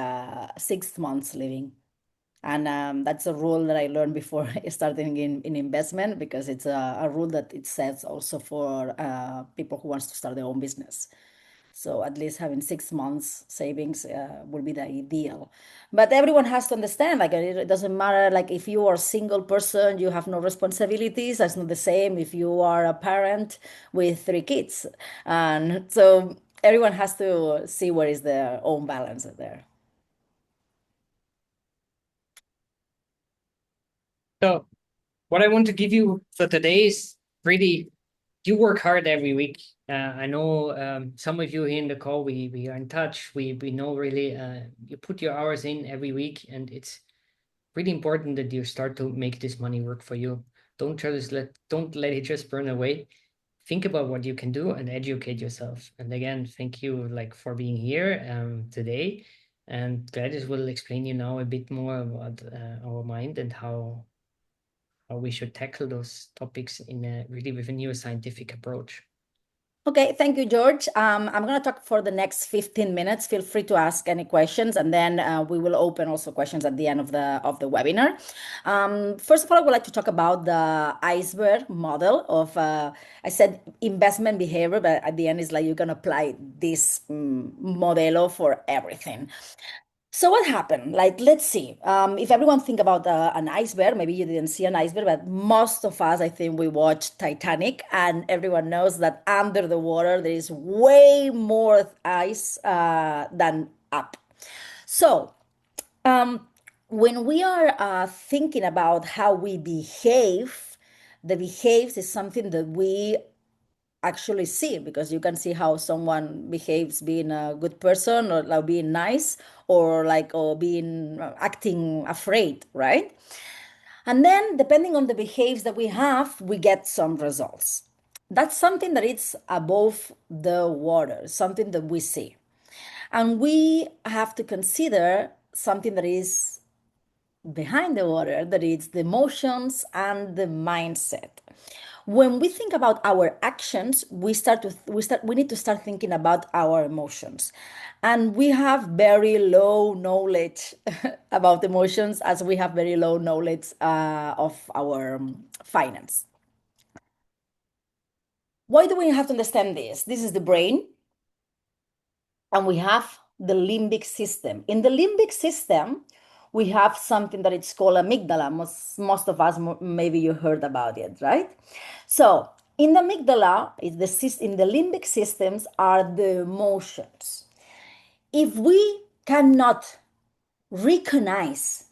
[SPEAKER 2] 6 months living. And that's a rule that I learned before starting in investment, because it's a rule that it sets also for people who wants to start their own business. So at least having 6 months savings would be the ideal. But everyone has to understand, like it doesn't matter, like if you are a single person, you have no responsibilities. That's not the same if you are a parent with 3 kids. And so everyone has to see where is their own balance there.
[SPEAKER 1] So what I want to give you for today is really, you work hard every week. I know some of you here in the call, we are in touch. We know really you put your hours in every week, and it's really important that you start to make this money work for you. Don't let it just burn away. Think about what you can do and educate yourself. And again, thank you like for being here today. And Gladys will explain you now a bit more about our mind and how we should tackle those topics in a really with a neuroscientific approach.
[SPEAKER 2] Okay, thank you, George. I'm going to talk for the next 15 minutes. Feel free to ask any questions, and then we will open also questions at the end of the webinar. First of all, I would like to talk about the iceberg model of, I said investment behavior, but at the end is like you're going to apply this modelo for everything. So what happened? Like, let's see. If everyone think about an iceberg, maybe you didn't see an iceberg, but most of us, I think, we watched Titanic, and everyone knows that under the water there is way more ice than up. So when we are thinking about how we behave, the behaves is something that we actually see, because you can see how someone behaves being a good person, or like being nice, or like or being acting afraid, right? And then depending on the behaviors that we have, we get some results. That's something that it's above the water, something that we see. And we have to consider something that is behind the water, that is the emotions and the mindset. When we think about our actions, we need to start thinking about our emotions. And we have very low knowledge about emotions, as we have very low knowledge of our finance. Why do we have to understand this? This is the brain, and we have the limbic system. In the limbic system, we have something that it's called amygdala. Most of us, maybe you heard about it, right? So in the amygdala, in the limbic systems are the emotions. If we cannot recognize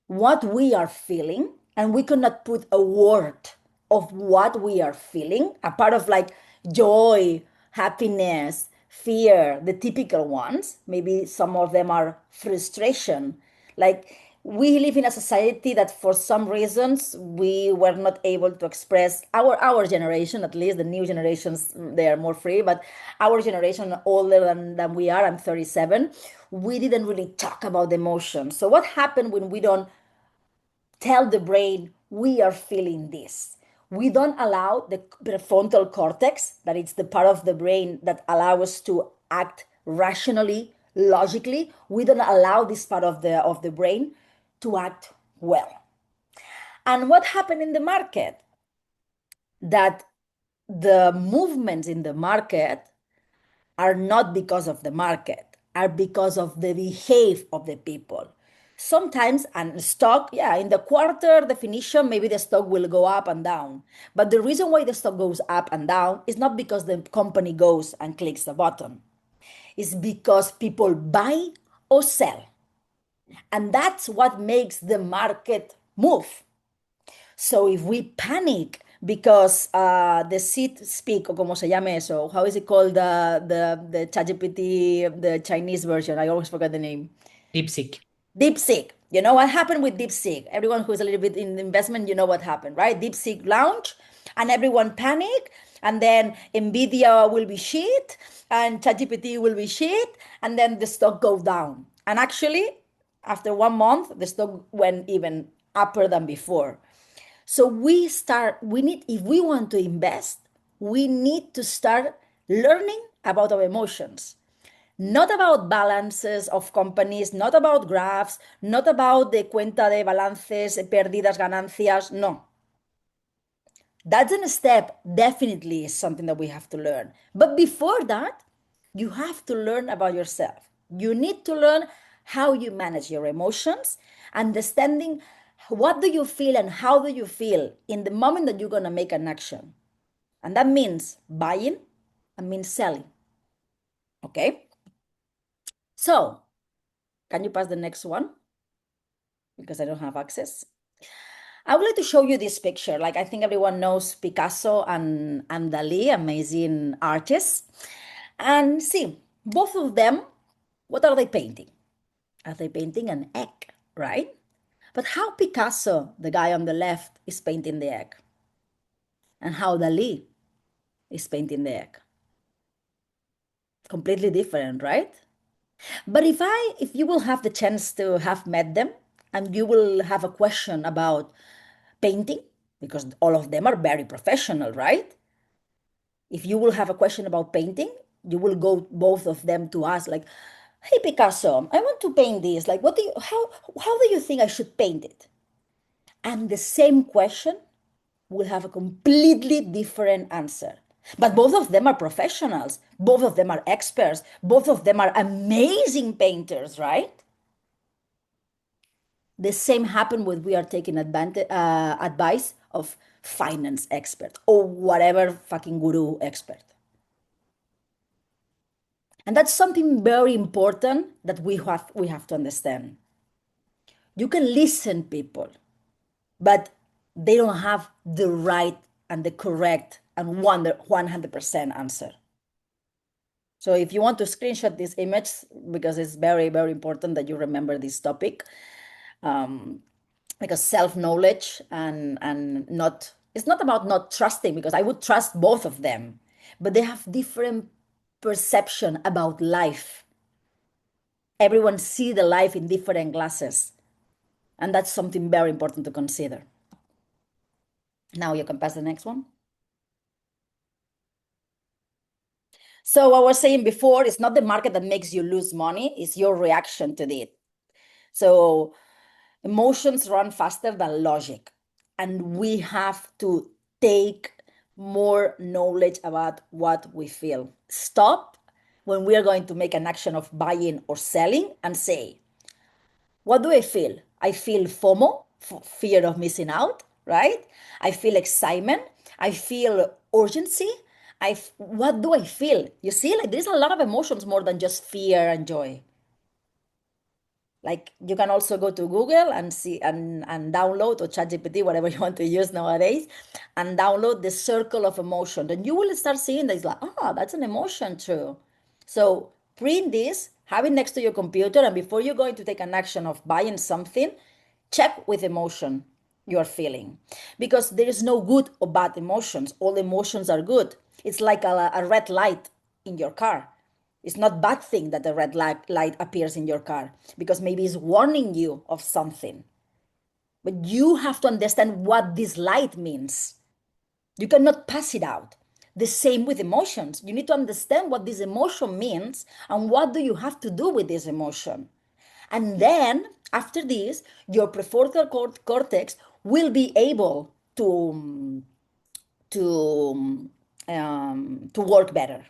[SPEAKER 2] what we are feeling, and we cannot put a word of what we are feeling, a part of like joy, happiness, fear, the typical ones, maybe some of them are frustration. Like, we live in a society that for some reasons we were not able to express, our generation, at least the new generations, they are more free, but our generation, older than we are, I'm 37, we didn't really talk about emotions. So what happened when we don't tell the brain we are feeling this. We don't allow the prefrontal cortex, that it's the part of the brain that allows us to act rationally, logically. We don't allow this part of the brain to act well. And what happened in the market? That the movements in the market are not because of the market, are because of the behavior of the people. Sometimes, and stock, yeah, in the quarter definition, maybe the stock will go up and down. But the reason why the stock goes up and down is not because the company goes and clicks the button. It's because people buy or sell. And that's what makes the market move. So if we panic because the seat speak, o como se llame eso, how is it called, the ChatGPT, the Chinese version? I always forget the name.
[SPEAKER 1] DeepSeek.
[SPEAKER 2] DeepSeek. You know what happened with DeepSeek? Everyone who's a little bit in investment, you know what happened, right? DeepSeek launch and everyone panic, and then Nvidia will be shit and ChatGPT will be shit, and then the stock goes down. And actually, after 1 month, the stock went even upper than before. So we need, if we want to invest, we need to start learning about our emotions. Not about balances of companies, not about graphs, not about the cuenta de balances, pérdidas, ganancias. No. That's a step, definitely is something that we have to learn. But before that, you have to learn about yourself. You need to learn how you manage your emotions, understanding what do you feel and how do you feel in the moment that you're going to make an action. And that means buying and means selling. Okay? So, can you pass the next one? Because I don't have access. I would like to show you this picture. Like, I think everyone knows Picasso and Dali, amazing artists. And see, both of them, what are they painting? Are they painting an egg, right? But how Picasso, the guy on the left, is painting the egg? And how Dali is painting the egg? Completely different, right? But if you will have the chance to have met them and you will have a question about painting, because all of them are very professional, right? If you will have a question about painting, you will go both of them to ask, like, hey Picasso, I want to paint this. Like, how do you think I should paint it? And the same question will have a completely different answer. But both of them are professionals, both of them are experts, both of them are amazing painters, right? The same happen when we are taking advice of finance expert or whatever fucking guru expert. And that's something very important that we have to understand. You can listen people, but they don't have the right and the correct and 100% answer. So if you want to screenshot this image, because it's very, very important that you remember this topic, because self-knowledge and not, it's not about not trusting, because I would trust both of them, but they have different perception about life. Everyone see the life in different glasses, and that's something very important to consider. Now you can pass the next one. So I was saying before, it's not the market that makes you lose money, it's your reaction to it. So emotions run faster than logic, and we have to take more knowledge about what we feel. Stop when we are going to make an action of buying or selling and say, what do I feel? I feel FOMO, fear of missing out, right? I feel excitement. I feel urgency. What do I feel? You see, like there's a lot of emotions more than just fear and joy. Like you can also go to Google and see and download, or ChatGPT, whatever you want to use nowadays, and download the circle of emotion. Then you will start seeing that it's like, that's an emotion too. So print this, have it next to your computer, and before you're going to take an action of buying something, check with emotion you're feeling. Because there is no good or bad emotions. All emotions are good. It's like a red light in your car. It's not bad thing that the red light appears in your car, because maybe it's warning you of something. But you have to understand what this light means. You cannot pass it out. The same with emotions. You need to understand what this emotion means and what do you have to do with this emotion. And then after this, your prefrontal cortex will be able to work better.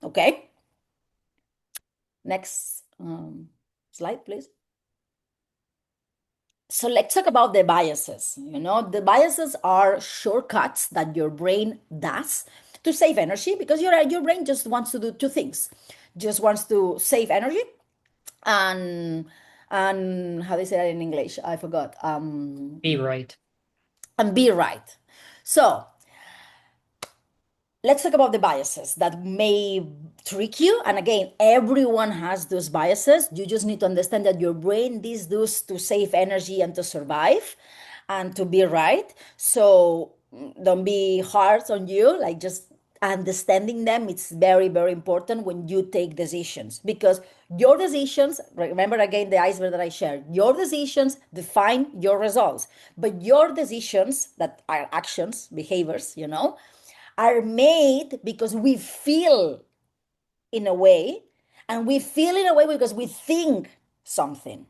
[SPEAKER 2] Okay. Next slide, please. So let's talk about the biases. The biases are shortcuts that your brain does to save energy because your brain just wants to do two things. Just wants to save energy and how do you say that in English? I forgot.
[SPEAKER 1] Be right.
[SPEAKER 2] And be right. So let's talk about the biases that may trick you. And again, everyone has those biases. You just need to understand that your brain needs those to save energy and to survive and to be right. So don't be hard on you. Like just understanding them, it's very, very important when you take decisions because your decisions, remember again the iceberg that I shared, your decisions define your results. But your decisions that are actions, behaviors, are made because we feel in a way, and we feel in a way because we think something.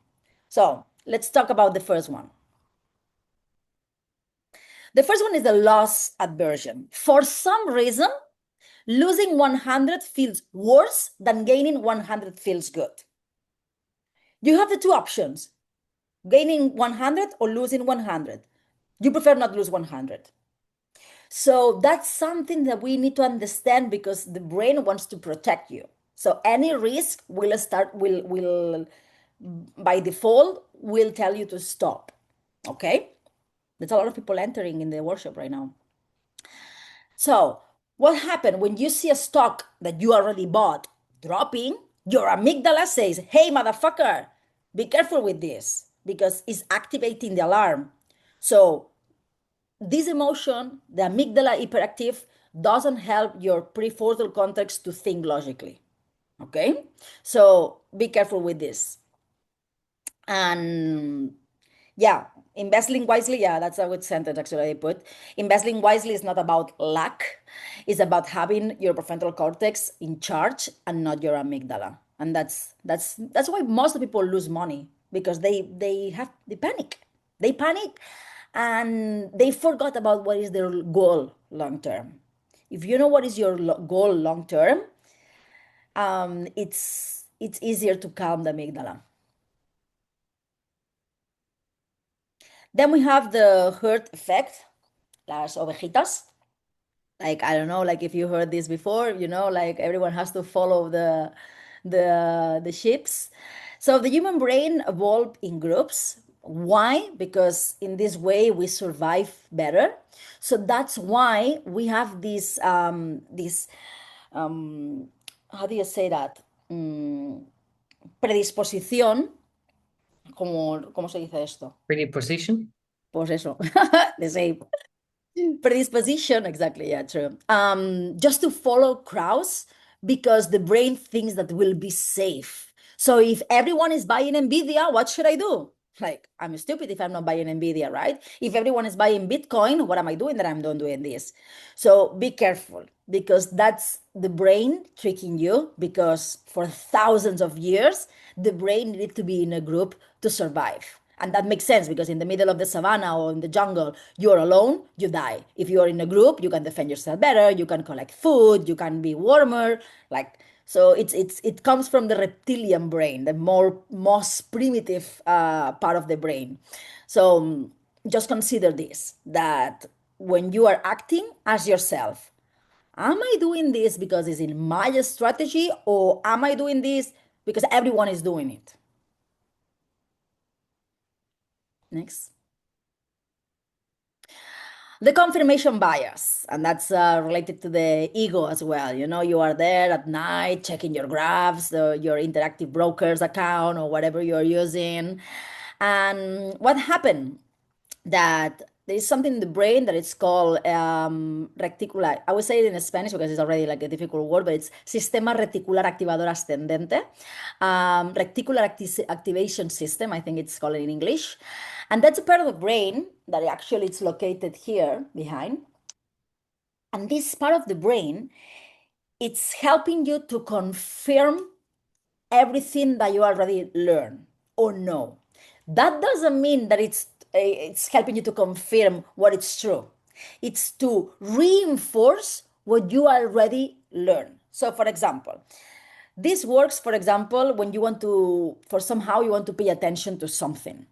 [SPEAKER 2] So let's talk about the first one. The first one is the loss aversion. For some reason, losing 100 feels worse than gaining 100 feels good. You have the two options, gaining 100 or losing 100. You prefer not lose 100. So that's something that we need to understand because the brain wants to protect you. So any risk will by default will tell you to stop. Okay? There's a lot of people entering in the workshop right now. So what happened when you see a stock that you already bought dropping? Your amygdala says, "Hey, motherfucker, be careful with this," because it's activating the alarm. So this emotion, the amygdala hyperactive, doesn't help your prefrontal cortex to think logically. Okay? So be careful with this. And yeah, investing wisely, yeah, that's a good sentence actually I put. Investing wisely is not about luck, it's about having your prefrontal cortex in charge and not your amygdala. And that's why most of people lose money because they panic. They panic and they forgot about what is their goal long term. If you know what is your goal long term, it's easier to calm the amygdala. Then we have the herd effect, las ovejitas. Like, I don't know, like if you heard this before, like everyone has to follow the ships. So the human brain evolved in groups. Why? Because in this way we survive better. So that's why we have this how do you say that? Predisposición, ¿cómo se dice esto?
[SPEAKER 1] Predisposition.
[SPEAKER 2] Pues eso, the same. Predisposition, exactly, yeah, true. Just to follow crowds because the brain thinks that will be safe. So if everyone is buying Nvidia, what should I do? Like, I'm stupid if I'm not buying Nvidia, right? If everyone is buying Bitcoin, what am I doing that I'm not doing this? So be careful because that's the brain tricking you because for thousands of years, the brain needed to be in a group to survive. And that makes sense because in the middle of the savannah or in the jungle, you're alone, you die. If you're in a group, you can defend yourself better, you can collect food, you can be warmer. Like so, it comes from the reptilian brain, the most primitive part of the brain. So just consider this: that when you are acting as yourself, am I doing this because it's in my strategy, or am I doing this because everyone is doing it? Next. The confirmation bias, and that's related to the ego as well. You are there at night checking your graphs, your interactive brokers account or whatever you're using. And what happened? That there is something in the brain that it's called reticular. I would say it in Spanish because it's already like a difficult word, but it's sistema reticular activador ascendente, reticular activation system. I think it's called in English, and that's a part of the brain that actually it's located here behind. And this part of the brain, it's helping you to confirm everything that you already learned or know. That doesn't mean that it's helping you to confirm what is true. It's to reinforce what you already learned. So, for example, this works, for example, when you want to, for somehow you want to pay attention to something.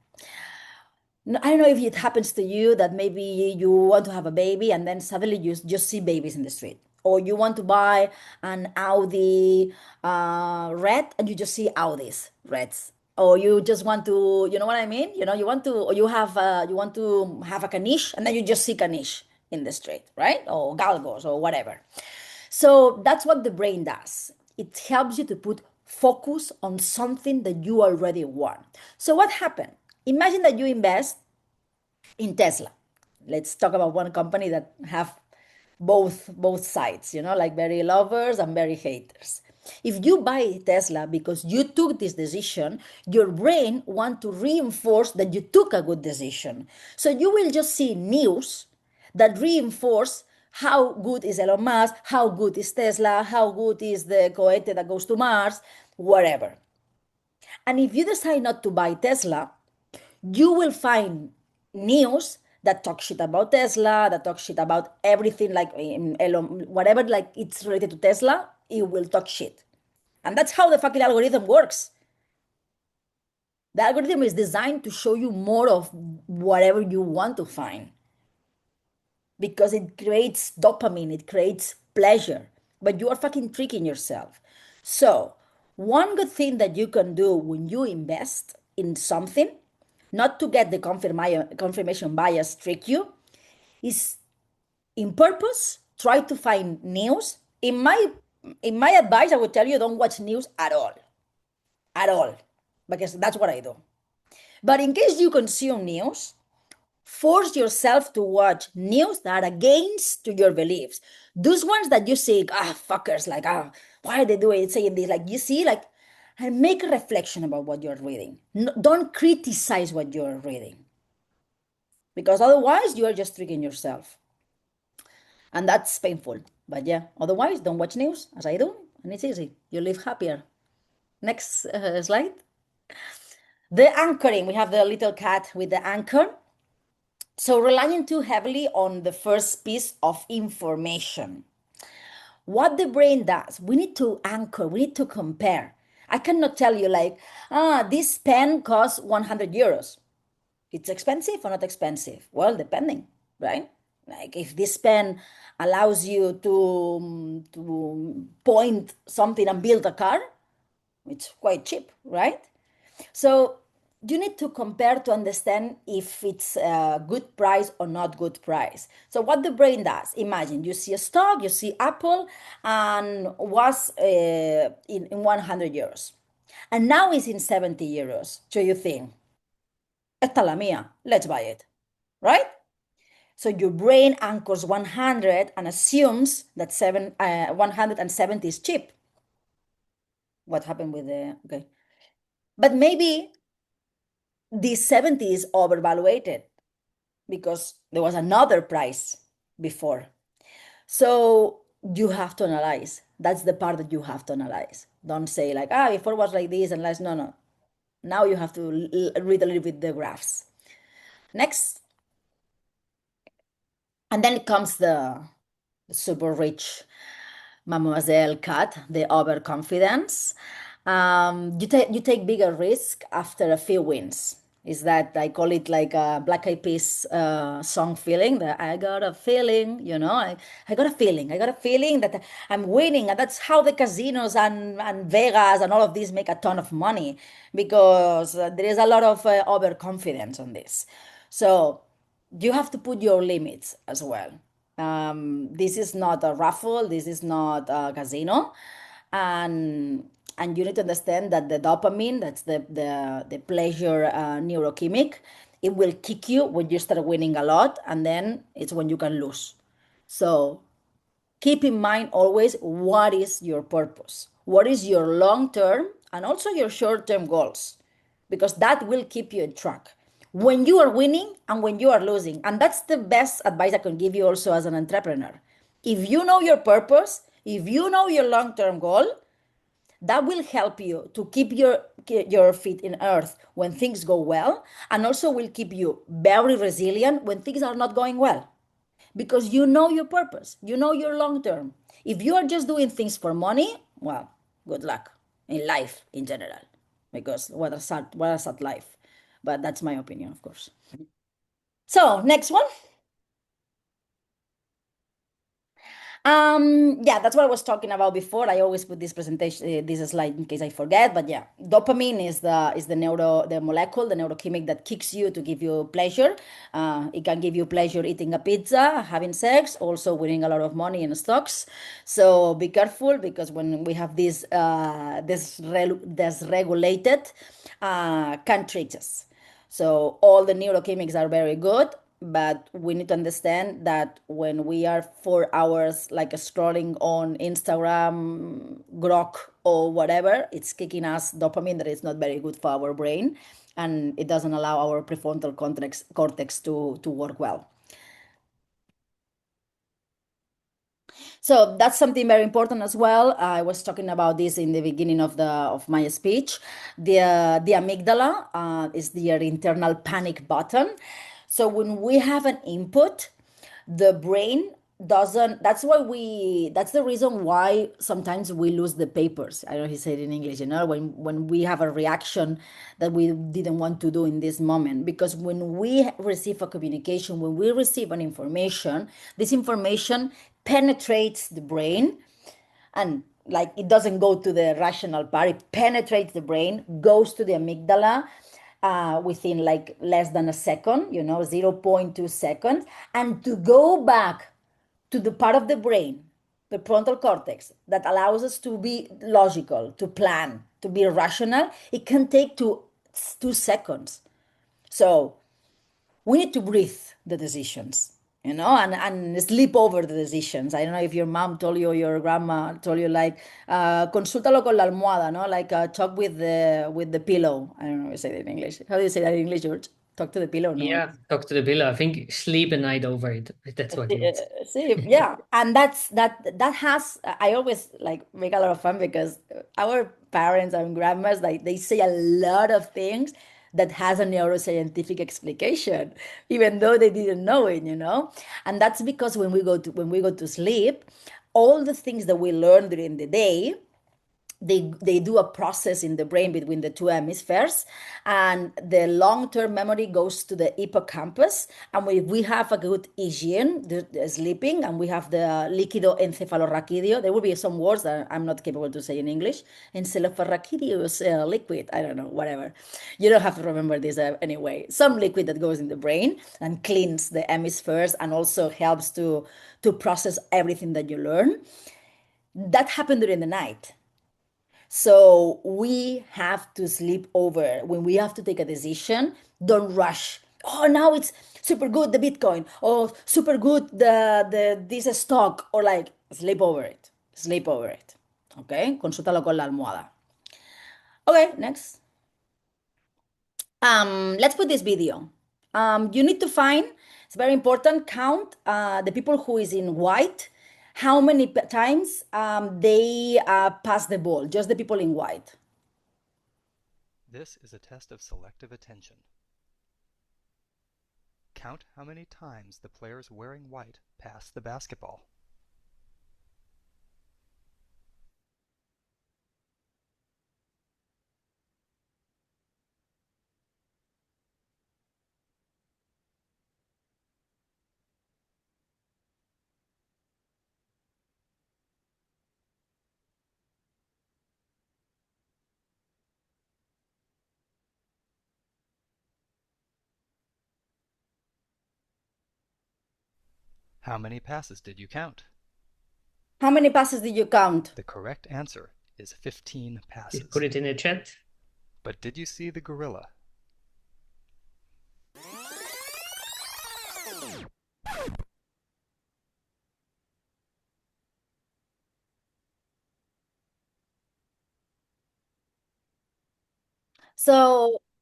[SPEAKER 2] I don't know if it happens to you that maybe you want to have a baby and then suddenly you just see babies in the street. Or you want to buy an Audi red and you just see Audis reds. Or you just want to, you know what I mean? You want to, or you want to have a caniche and then you just see caniche in the street, right? Or galgos or whatever. So that's what the brain does. It helps you to put focus on something that you already want. So what happened? Imagine that you invest in Tesla. Let's talk about one company that have both sides, like very lovers and very haters. If you buy Tesla because you took this decision, your brain want to reinforce that you took a good decision. So you will just see news that reinforce how good is Elon Musk, how good is Tesla, how good is the cohete that goes to Mars, whatever. And if you decide not to buy Tesla, you will find news that talk shit about Tesla, that talk shit about everything, like Elon, whatever, like it's related to Tesla, it will talk shit. And that's how the fucking algorithm works. The algorithm is designed to show you more of whatever you want to find because it creates dopamine, it creates pleasure, but you are fucking tricking yourself. So, one good thing that you can do when you invest in something, not to get the confirmation bias trick you, is in purpose try to find news. In my advice, I would tell you don't watch news at all, because that's what I do. But in case you consume news, force yourself to watch news that are against to your beliefs. Those ones that you say, fuckers, like, why are they doing it, saying this? Like, you see, like, and make a reflection about what you're reading. No, don't criticize what you're reading because otherwise you are just tricking yourself. And that's painful. But yeah, otherwise, don't watch news as I do, and it's easy. You live happier. Next slide. The anchoring. We have the little cat with the anchor. So relying too heavily on the first piece of information. What the brain does, we need to anchor, we need to compare. I cannot tell you like, this pen costs 100 euros. It's expensive or not expensive? Well, depending, right? Like if this pen allows you to point something and build a car, it's quite cheap, right? So you need to compare to understand if it's a good price or not good price. So what the brain does, imagine you see a stock, you see Apple, and was in 100 euros. And now it's in 70 euros. So you think, esta la mía, let's buy it, right? So your brain anchors 100 and assumes that 170 is cheap. What happened with the, okay. But maybe the 70 is overvaluated because there was another price before. So you have to analyze. That's the part that you have to analyze. Don't say like, before was like this and less. No, no. Now you have to read a little bit the graphs. Next. And then comes the super rich Mademoiselle cat, the overconfidence. You take bigger risk after a few wins. Is that I call it like a Black Eyed Peas song feeling? That I got a feeling, I got a feeling. I got a feeling that I'm winning, and that's how the casinos and Vegas and all of these make a ton of money because there is a lot of overconfidence on this. So you have to put your limits as well. This is not a raffle. This is not a casino, and you need to understand that the dopamine, that's the pleasure neurochemic, It will kick you when you start winning a lot, and then it's when you can lose. So keep in mind always what is your purpose, what is your long term and also your short term goals, because that will keep you on track when you are winning and when you are losing. And that's the best advice I can give you also as an entrepreneur. If you know your purpose, if you know your long term goal, that will help you to keep your feet in earth when things go well, and also will keep you very resilient when things are not going well, because you know your purpose, you know your long term. If you are just doing things for money, well, good luck in life in general, because what a sad life. But that's my opinion, of course. So, next one. Yeah, that's what I was talking about before. I always put this presentation, this slide in case I forget. But yeah, dopamine is the molecule, the neurochemic that kicks you to give you pleasure. It can give you pleasure eating a pizza, having sex, also winning a lot of money in stocks. So be careful, because when we have this regulated, can trick us. So all the neurochemics are very good, but we need to understand that when we are 4 hours like scrolling on Instagram, Grok, or whatever, it's kicking us dopamine that is not very good for our brain, and it doesn't allow our prefrontal cortex to work well. So that's something very important as well. I was talking about this in the beginning of my speech. The amygdala is the internal panic button. So when we have an input, the brain doesn't. That's the reason why sometimes we lose the papers. I know he said in English, when we have a reaction that we didn't want to do in this moment, because when we receive a communication, when we receive an information, this information penetrates the brain, and like it doesn't go to the rational part, it penetrates the brain, goes to the amygdala within like less than a second, 0.2 seconds, and to go back to the part of the brain, the frontal cortex, that allows us to be logical, to plan, to be rational, it can take 2 seconds. So we need to breathe the decisions, and sleep over the decisions. I don't know if your mom told you or your grandma told you, like, consúltalo con la almohada, no? Like, talk with the pillow. I don't know how you say that in English. How do you say that in English, George? Talk to the pillow, no?
[SPEAKER 1] Yeah, talk to the pillow. I think sleep a night over it. That's what he means.
[SPEAKER 2] See, yeah, and that has, I always like make a lot of fun, because our parents and grandmas, like, they say a lot of things that has a neuroscientific explication, even though they didn't know it. And that's because when we go to sleep, all the things that we learn during the day, they do a process in the brain between the two hemispheres, and the long-term memory goes to the hippocampus. And we have a good hygiene, the sleeping, and we have the líquido encefalorraquídeo. There will be some words that I'm not capable to say in English. Encefalorraquídeo is liquid, I don't know, whatever. You don't have to remember this anyway. Some liquid that goes in the brain and cleans the hemispheres, and also helps to process everything that you learn. That happened during the night. So we have to sleep over. When we have to take a decision, don't rush. Oh, now it's super good, the Bitcoin. Oh, super good, the this stock. Or like, sleep over it. Sleep over it. Okay? Consúltalo con la almohada. Okay, next. Let's put this video. You need to find, it's very important, count the people who is in white, how many times they pass the ball, just the people in white.
[SPEAKER 3] This is a test of selective attention. Count how many times the players wearing white pass the basketball. How many passes did you count?
[SPEAKER 2] How many passes did you count?
[SPEAKER 3] The correct answer is 15
[SPEAKER 1] Just
[SPEAKER 3] passes.
[SPEAKER 1] put it in the chat.
[SPEAKER 3] But did you see the gorilla?
[SPEAKER 2] So,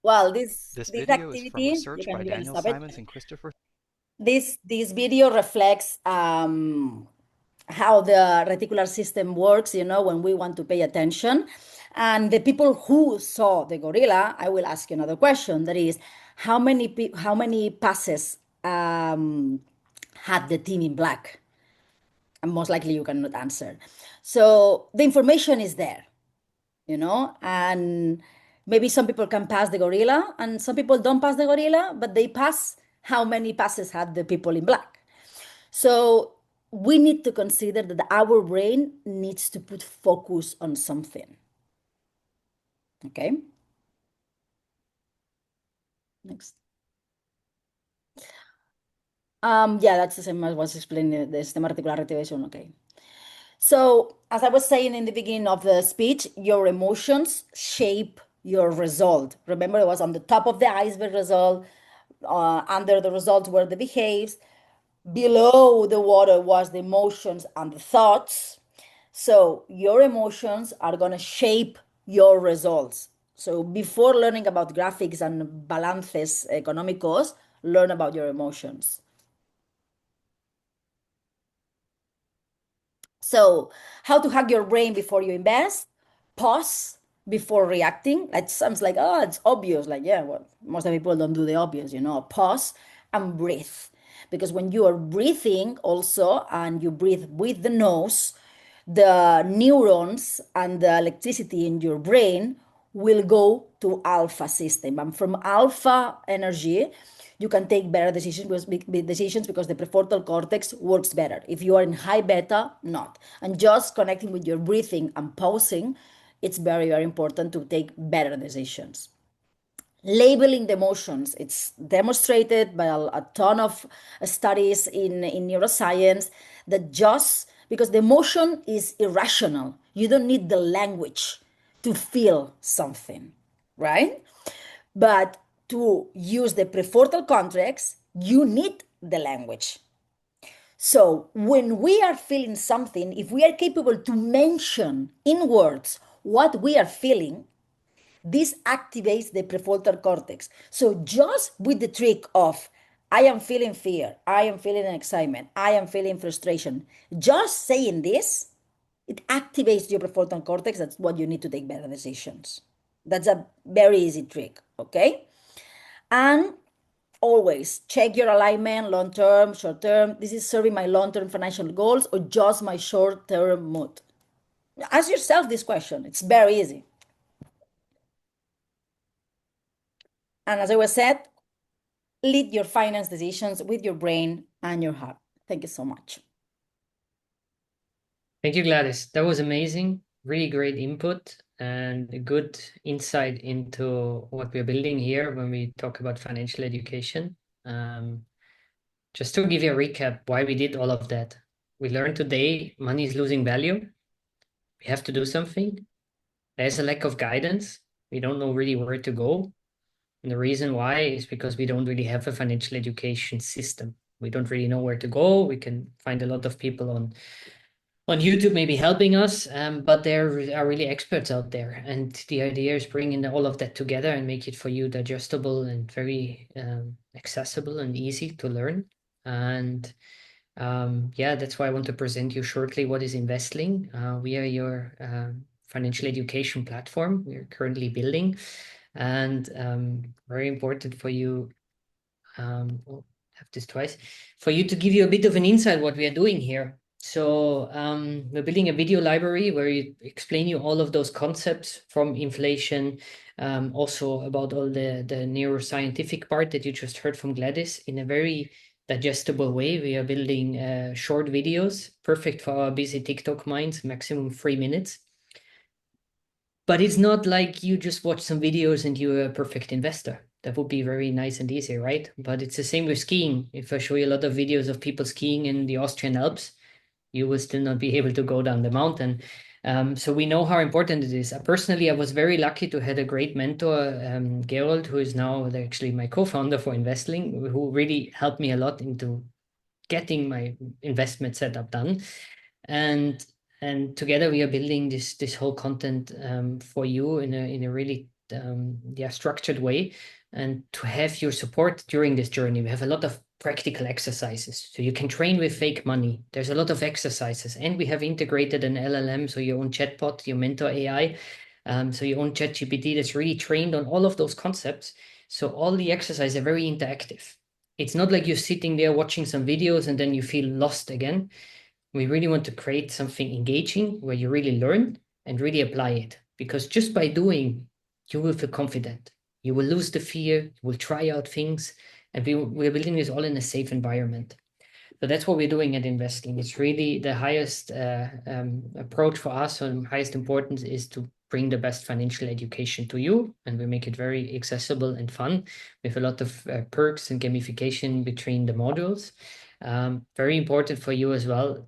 [SPEAKER 2] well,
[SPEAKER 3] This
[SPEAKER 2] this
[SPEAKER 3] video is from
[SPEAKER 2] activity,
[SPEAKER 3] research by
[SPEAKER 2] you can
[SPEAKER 3] Daniel
[SPEAKER 2] stop it.
[SPEAKER 3] Simons and Christopher.
[SPEAKER 2] This video reflects how the reticular system works, when we want to pay attention. And the people who saw the gorilla, I will ask you another question. That is, how many passes had the team in black? And most likely you cannot answer. So the information is there, and maybe some people can pass the gorilla and some people don't pass the gorilla, but they pass how many passes had the people in black. So we need to consider that our brain needs to put focus on something. Okay. Next. Yeah, that's the same as I was explaining the stem articular activation. Okay. So, as I was saying in the beginning of the speech, your emotions shape your result. Remember, it was on the top of the iceberg result. Under the result were the behaves. Below the water was the emotions and the thoughts. So, your emotions are going to shape your results. So, before learning about graphics and balances económicos, learn about your emotions. So, how to hack your brain before you invest? Pause before reacting. That sounds like, oh, it's obvious. Like, yeah, well, most of the people don't do the obvious, Pause and breathe. Because when you are breathing also and you breathe with the nose, the neurons and the electricity in your brain will go to alpha system. And from alpha energy, you can take better decisions because the prefrontal cortex works better. If you are in high beta, not. And just connecting with your breathing and pausing, it's very, very important to take better decisions. Labeling the emotions, it's demonstrated by a ton of studies in neuroscience that just because the emotion is irrational, you don't need the language to feel something, right? But to use the prefrontal cortex, you need the language. So when we are feeling something, if we are capable to mention in words what we are feeling, this activates the prefrontal cortex. So just with the trick of I am feeling fear, I am feeling excitement, I am feeling frustration, just saying this, it activates your prefrontal cortex. That's what you need to take better decisions. That's a very easy trick, okay? And always check your alignment, long term, short term. This is serving my long term financial goals or just my short term mood. Ask yourself this question. It's very easy. And as I was said, lead your finance decisions with your brain and your heart. Thank you so much.
[SPEAKER 1] Thank you, Gladys. That was amazing. Really great input and a good insight into what we're building here when we talk about financial education. Just to give you a recap why we did all of that. We learned today money is losing value. We have to do something. There's a lack of guidance. We don't know really where to go. And the reason why is because we don't really have a financial education system. We don't really know where to go. We can find a lot of people on YouTube maybe helping us, but there are really experts out there. And the idea is bringing all of that together and make it for you digestible and very accessible and easy to learn. And yeah, that's why I want to present you shortly what is Investling. We are your financial education platform we're currently building. And very important for you, oh, have this twice, for you to give you a bit of an insight what we are doing here. So we're building a video library where we explain you all of those concepts from inflation, also about all the neuroscientific part that you just heard from Gladys in a very digestible way. We are building short videos, perfect for our busy TikTok minds, maximum 3 minutes. But it's not like you just watch some videos and you're a perfect investor. That would be very nice and easy, right? But it's the same with skiing. If I show you a lot of videos of people skiing in the Austrian Alps, you will still not be able to go down the mountain. So we know how important it is. Personally, I was very lucky to have a great mentor, Gerold, who is now actually my co-founder for investing, who really helped me a lot into getting my investment setup done. And together we are building this whole content for you in a really structured way, and to have your support during this journey. We have a lot of practical exercises, so you can train with fake money. There's a lot of exercises, and we have integrated an LLM, so your own chatbot, your mentor AI, so your own ChatGPT that's really trained on all of those concepts. So all the exercises are very interactive. It's not like you're sitting there watching some videos and then you feel lost again. We really want to create something engaging where you really learn and really apply it. Because just by doing, you will feel confident. You will lose the fear, you will try out things, and we're building this all in a safe environment. So that's what we're doing at Investing. It's really the highest approach for us, and highest importance is to bring the best financial education to you, and we make it very accessible and fun with a lot of perks and gamification between the modules. Very important for you as well,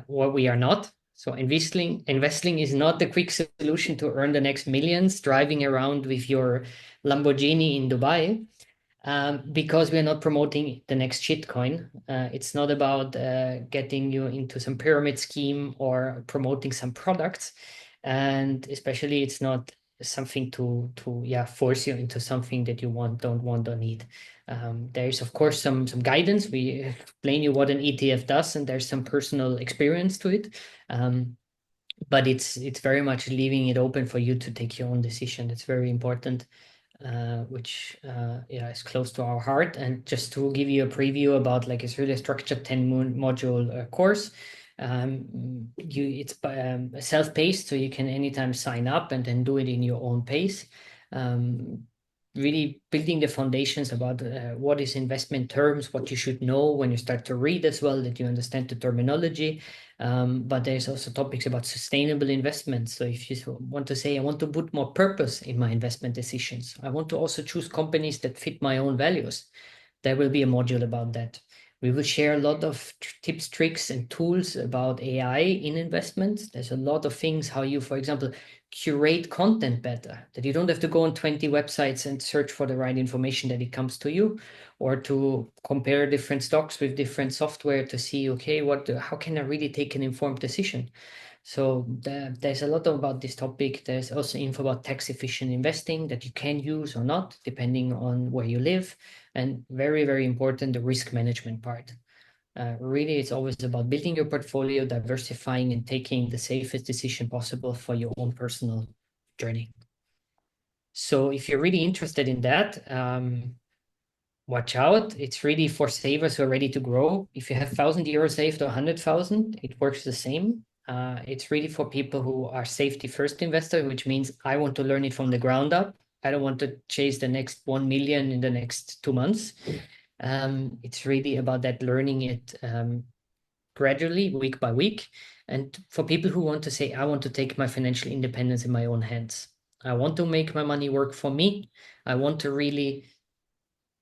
[SPEAKER 1] what we are not. So investing is not the quick solution to earn the next millions driving around with your Lamborghini in Dubai, because we're not promoting the next shitcoin. It's not about getting you into some pyramid scheme or promoting some products. And especially it's not something to force you into something that you don't want or need. There's of course some guidance. We explain you what an ETF does, and there's some personal experience to it. But it's very much leaving it open for you to take your own decision. That's very important, which is close to our heart. And just to give you a preview about, like, it's really a structured 10 module course. It's self-paced, so you can anytime sign up and then do it in your own pace. Really building the foundations about what is investment terms, what you should know when you start to read as well, that you understand the terminology. But there's also topics about sustainable investments. So if you want to say, I want to put more purpose in my investment decisions, I want to also choose companies that fit my own values, there will be a module about that. We will share a lot of tips, tricks, and tools about AI in investments. There's a lot of things, how you, for example, curate content better, that you don't have to go on 20 websites and search for the right information, that it comes to you, or to compare different stocks with different software to see, okay, how can I really take an informed decision? So there's a lot about this topic. There's also info about tax efficient investing that you can use or not, depending on where you live. And very, very important, the risk management part. Really, it's always about building your portfolio, diversifying, and taking the safest decision possible for your own personal journey. So if you're really interested in that, watch out. It's really for savers who are ready to grow. If you have 1,000 euros saved or 100,000, it works the same. It's really for people who are safety first investor, which means I want to learn it from the ground up. I don't want to chase the next 1 million in the next 2 months. It's really about that, learning it gradually, week by week. And for people who want to say, I want to take my financial independence in my own hands. I want to make my money work for me. I want to really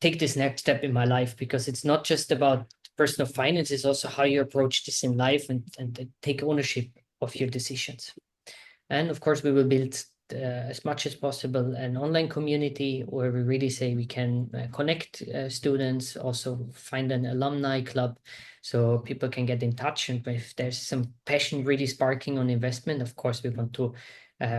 [SPEAKER 1] take this next step in my life, because it's not just about personal finance, it's also how you approach this in life, and take ownership of your decisions. And of course, we will build as much as possible an online community where we really say we can connect students, also find an alumni club so people can get in touch. And if there's some passion really sparking on investment, of course, we want to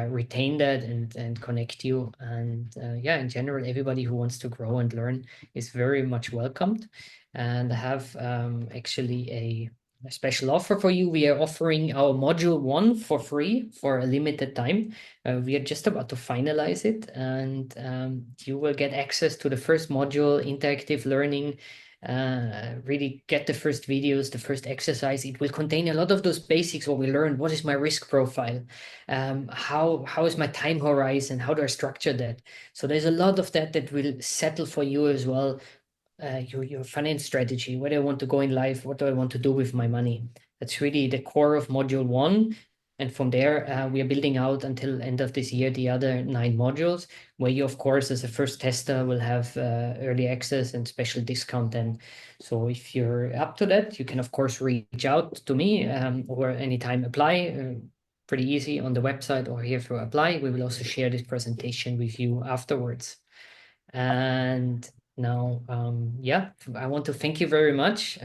[SPEAKER 1] retain that and connect you. And in general, everybody who wants to grow and learn is very much welcomed. And I have actually a special offer for you. We are offering our module 1 for free for a limited time. We are just about to finalize it, and you will get access to the first module, interactive learning. Really get the first videos, the first exercise. It will contain a lot of those basics, what we learned. What is my risk profile? How is my time horizon? How do I structure that? So there's a lot of that will settle for you as well. Your finance strategy, where do I want to go in life, what do I want to do with my money. That's really the core of module 1. And from there, we are building out until end of this year the other 9 modules, where you, of course, as a first tester, will have early access and special discount. And so if you're up to that, you can, of course, reach out to me or anytime apply. pretty easy on the website or here through Apply. We will also share this presentation with you afterwards. And now, yeah, I want to thank you very much,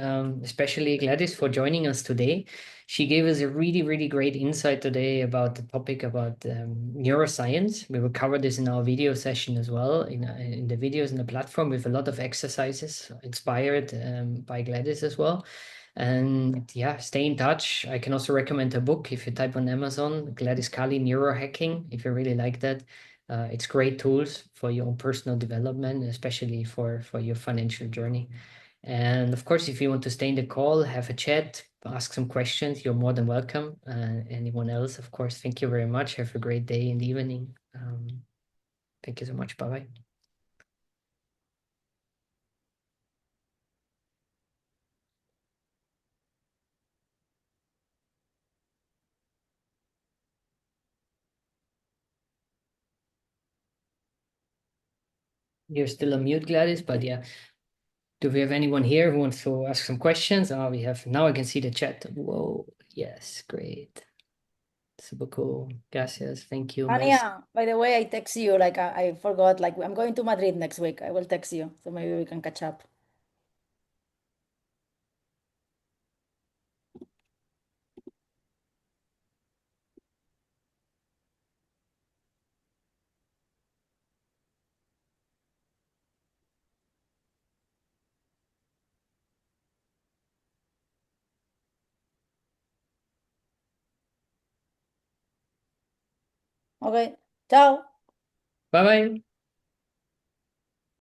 [SPEAKER 1] especially Gladys, for joining us today. She gave us a really, really great insight today about the topic about neuroscience. We will cover this in our video session as well, in the videos in the platform with a lot of exercises inspired by Gladys as well. And yeah, stay in touch. I can also recommend a book if you type on Amazon, Gladys Kali Neurohacking, if you really like that. It's great tools for your own personal development, especially for your financial journey. And of course, if you want to stay in the call, have a chat, ask some questions, you're more than welcome. Anyone else, of course, thank you very much. Have a great day in the evening. Thank you so much. Bye-bye. You're still on mute, Gladys, but yeah. Do we have anyone here who wants to ask some questions? Oh, we have. Now I can see the chat. Whoa. Yes, great. Super cool. Gracias. Thank you, Mes.
[SPEAKER 2] Ania, by the way, I text you, like I forgot, like I'm going to Madrid next week. I will text you, so maybe we can catch up. Okay, ciao.
[SPEAKER 1] Bye bye.